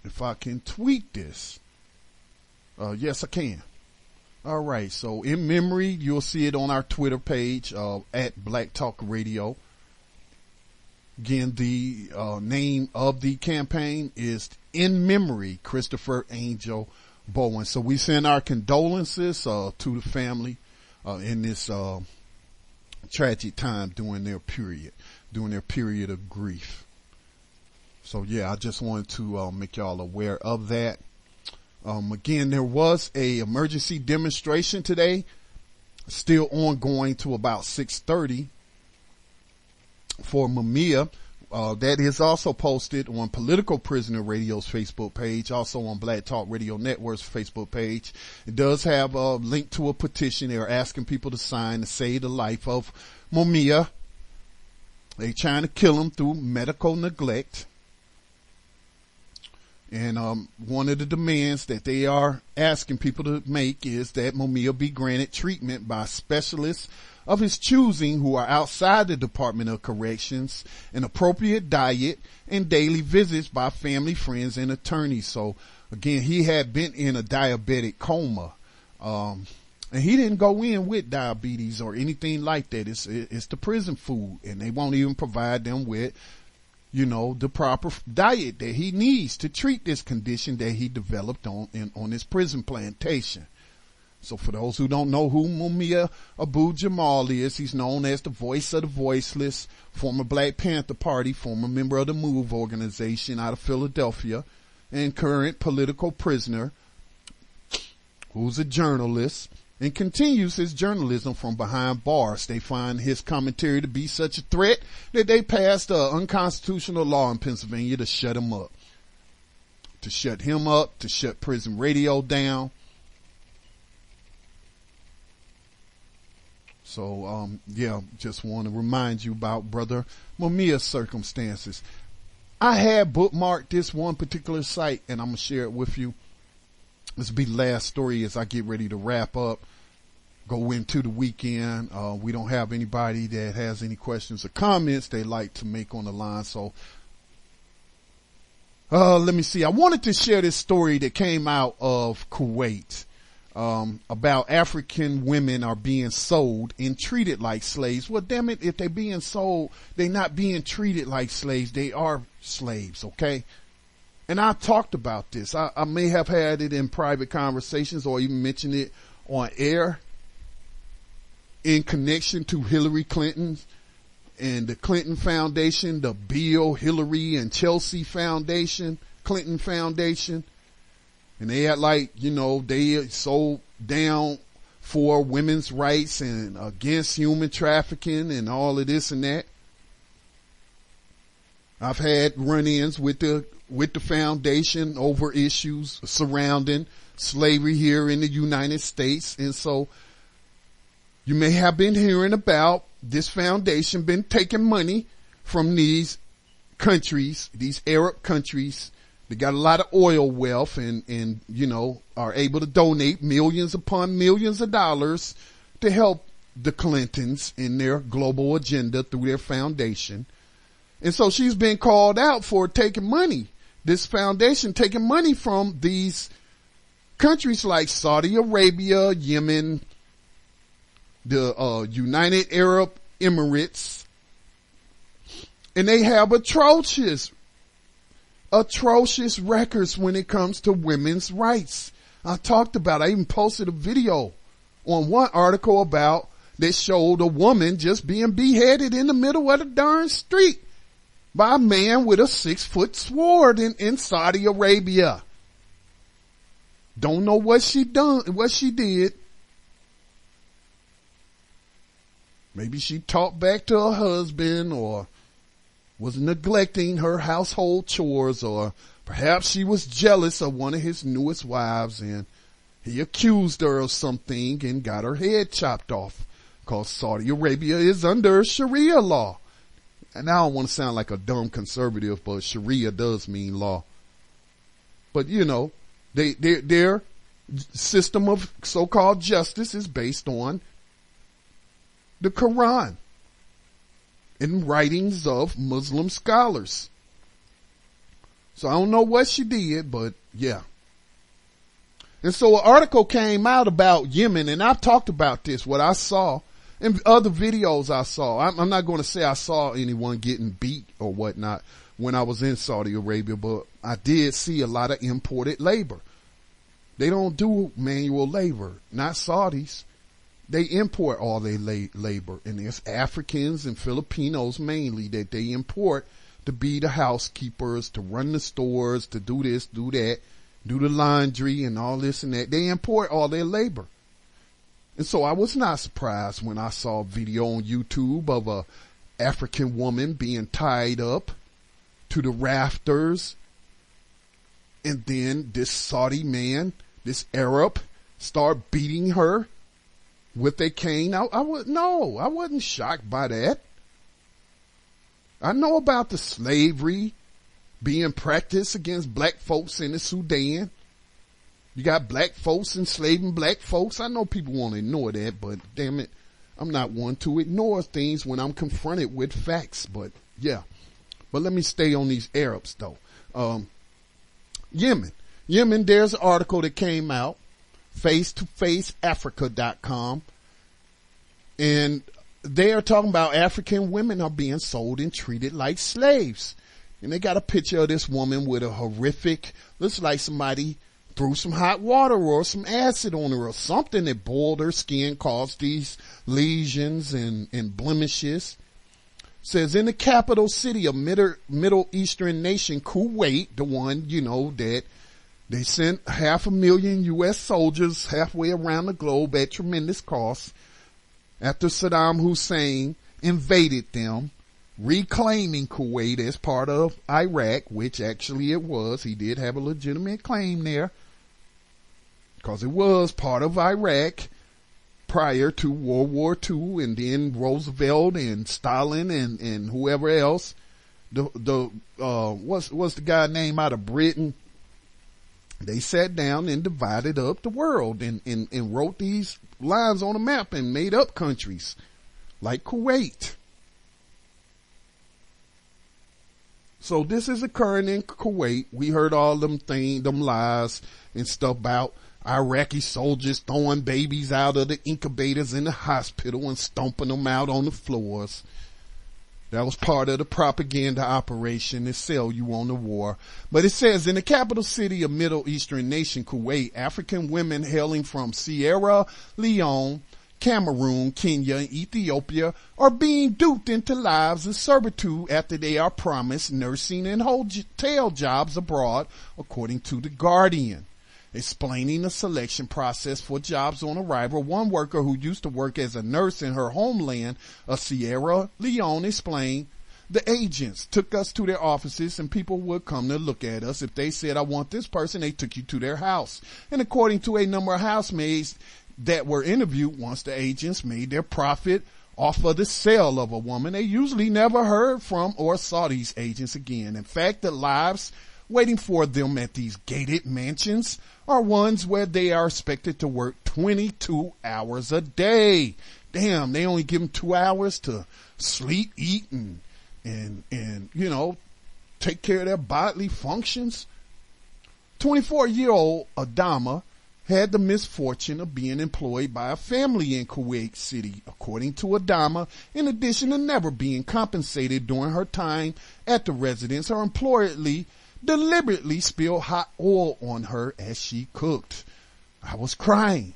if I can tweet this. Yes, I can. All right. So in memory, you'll see it on our Twitter page, at Black Talk Radio. Again, the name of the campaign is In Memory Christopher Angel Bowen. So we send our condolences to the family in this tragic time during their period of grief. So yeah, I just wanted to make y'all aware of that. Again, there was a emergency demonstration today, still ongoing to about 6:30 for Mumia. That is also posted on Political Prisoner Radio's Facebook page, also on Black Talk Radio Network's Facebook page. It does have a link to a petition. They're asking people to sign to save the life of Mumia. They're trying to kill him through medical neglect. And one of the demands that they are asking people to make is that Mumia be granted treatment by specialists of his choosing who are outside the Department of Corrections, an appropriate diet, and daily visits by family, friends, and attorneys. So again, he had been in a diabetic coma, and he didn't go in with diabetes or anything like that. It's the prison food, and they won't even provide them with the proper diet that he needs to treat this condition that he developed on his prison plantation. So for those who don't know who Mumia Abu-Jamal is, he's known as the voice of the voiceless, former Black Panther Party, former member of the MOVE organization out of Philadelphia, and current political prisoner who's a journalist and continues his journalism from behind bars. They find his commentary to be such a threat that they passed an unconstitutional law in Pennsylvania to shut him up. To shut prison radio down. So, just want to remind you about Brother Mumia's circumstances. I had bookmarked this one particular site, and I'm going to share it with you. This will be the last story as I get ready to wrap up, go into the weekend. We don't have anybody that has any questions or comments they'd like to make on the line. So, let me see. I wanted to share this story that came out of Kuwait, about African women are being sold and treated like slaves. Well, damn it. If they're being sold, they're not being treated like slaves. They are slaves. Okay. And I talked about this. I may have had it in private conversations or even mentioned it on air in connection to Hillary Clinton and the Clinton Foundation, the Bill, Hillary, and Chelsea Foundation, Clinton Foundation. And they had they are so down for women's rights and against human trafficking and all of this and that. I've had run-ins with the foundation over issues surrounding slavery here in the United States. And so you may have been hearing about this foundation been taking money from these countries, these Arab countries. They got a lot of oil wealth and are able to donate millions upon millions of dollars to help the Clintons in their global agenda through their foundation. And so she's been called out for taking money, this foundation taking money from these countries like Saudi Arabia, Yemen, the United Arab Emirates, and they have atrocious records when it comes to women's rights. I even posted a video on one article about that showed a woman just being beheaded in the middle of the darn street by a man with a 6-foot sword in Saudi Arabia. Don't know what she did. Maybe she talked back to her husband or was neglecting her household chores, or perhaps she was jealous of one of his newest wives and he accused her of something and got her head chopped off, because Saudi Arabia is under Sharia law. And I don't want to sound like a dumb conservative, but Sharia does mean law. But their system of so-called justice is based on the Quran and writings of Muslim scholars. So I don't know what she did, but yeah. And so an article came out about Yemen, and I've talked about this, what I saw in other videos I saw. I'm not going to say I saw anyone getting beat or whatnot when I was in Saudi Arabia, but I did see a lot of imported labor. They don't do manual labor, not Saudis. They import all their labor, and there's Africans and Filipinos mainly that they import to be the housekeepers, to run the stores, to do this, do that, do the laundry and all this and that. They import all their labor. And so I was not surprised when I saw a video on YouTube of a African woman being tied up to the rafters, and then this Saudi man, this Arab, start beating her with a cane. I wasn't shocked by that. I know about the slavery being practiced against black folks in the Sudan. You got black folks enslaving black folks. I know people want to ignore that, but damn it, I'm not one to ignore things when I'm confronted with facts. But yeah, but let me stay on these Arabs though. Yemen, there's an article that came out, face2faceafrica.com, and they are talking about African women are being sold and treated like slaves. And they got a picture of this woman with a horrific, looks like somebody threw some hot water or some acid on her or something that boiled her skin, caused these lesions and blemishes. Says in the capital city of Middle Eastern nation, Kuwait, the one, that they sent 500,000 U.S. soldiers halfway around the globe at tremendous cost after Saddam Hussein invaded them, reclaiming Kuwait as part of Iraq, which actually it was. He did have a legitimate claim there because it was part of Iraq prior to World War II, and then Roosevelt and Stalin and whoever else. What's the guy name out of Britain? They sat down and divided up the world and wrote these lines on a map and made up countries like Kuwait. So this is occurring in Kuwait. We heard all them lies and stuff about Iraqi soldiers throwing babies out of the incubators in the hospital and stomping them out on the floors. That was part of the propaganda operation to sell you on the war. But it says, in the capital city of Middle Eastern nation, Kuwait, African women hailing from Sierra Leone, Cameroon, Kenya, and Ethiopia are being duped into lives of servitude after they are promised nursing and hotel jobs abroad, according to The Guardian. Explaining the selection process for jobs on arrival, one worker who used to work as a nurse in her homeland of Sierra Leone explained, the agents took us to their offices and people would come to look at us. If they said, I want this person, they took you to their house. And according to a number of housemaids that were interviewed, once the agents made their profit off of the sale of a woman, they usually never heard from or saw these agents again. In fact, the lives waiting for them at these gated mansions are ones where they are expected to work 22 hours a day. Damn, they only give them 2 hours to sleep, eat, and you know, take care of their bodily functions. 24-year-old Adama had the misfortune of being employed by a family in Kuwait City. According to Adama, in addition to never being compensated during her time at the residence, her employer deliberately spilled hot oil on her as she cooked. I was crying,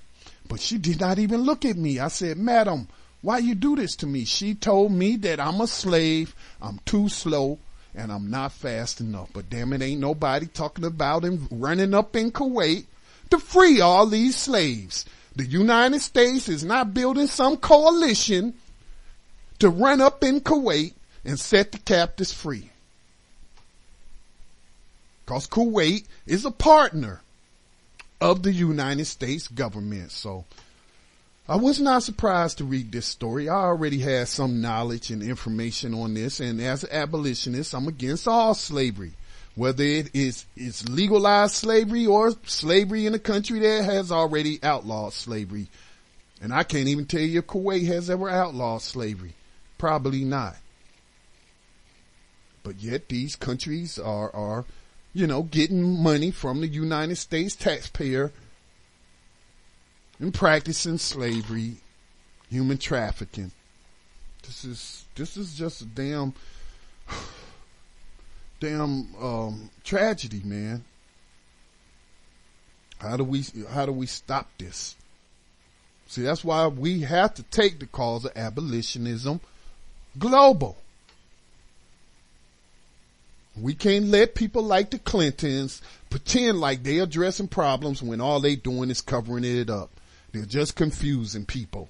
but she did not even look at me. I said, Madam, why you do this to me? She told me that I'm a slave, I'm too slow, and I'm not fast enough. But damn it, ain't nobody talking about him running up in Kuwait to free all these slaves. The United States is not building some coalition to run up in Kuwait and set the captives free. Because Kuwait is a partner of the United States government. So I was not surprised to read this story. I already had some knowledge and information on this. And as an abolitionist, I'm against all slavery, whether it is legalized slavery or slavery in a country that has already outlawed slavery. And I can't even tell you if Kuwait has ever outlawed slavery. Probably not. But yet these countries are you know, getting money from the United States taxpayer and practicing slavery, human trafficking. This is just a damn tragedy, man. How do we stop this? See, that's why we have to take the cause of abolitionism global. We can't let people like the Clintons pretend like they're addressing problems when all they doing is covering it up. They're just confusing people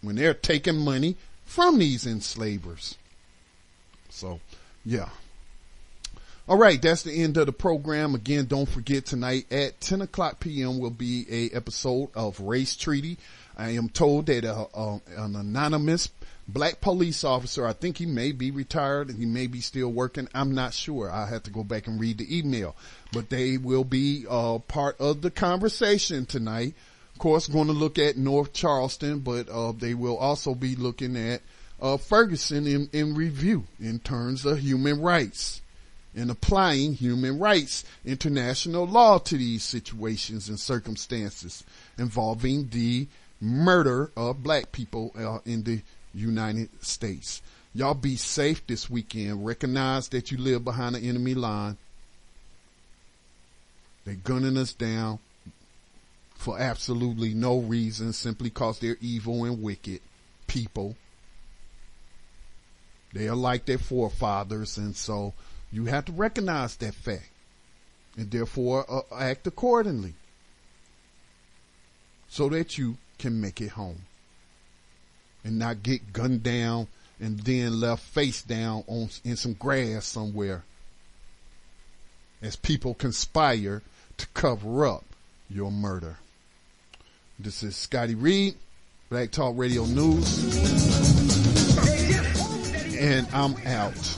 when they're taking money from these enslavers. So, yeah. All right, that's the end of the program. Again, don't forget tonight at 10 o'clock p.m. will be a episode of Race Treaty. I am told that an anonymous black police officer, I think he may be retired and he may be still working. I'm not sure. I have to go back and read the email, but they will be part of the conversation tonight. Of course, going to look at North Charleston, but they will also be looking at Ferguson in review in terms of human rights and applying human rights international law to these situations and circumstances involving the murder of black people in the United States. Y'all be safe this weekend. Recognize that you live behind the enemy line. They're gunning us down for absolutely no reason, simply because they're evil and wicked people. They are like their forefathers, and so you have to recognize that fact and therefore act accordingly so that you can make it home and not get gunned down and then left face down in some grass somewhere as people conspire to cover up your murder. This is Scotty Reed, Black Talk Radio News, and I'm out.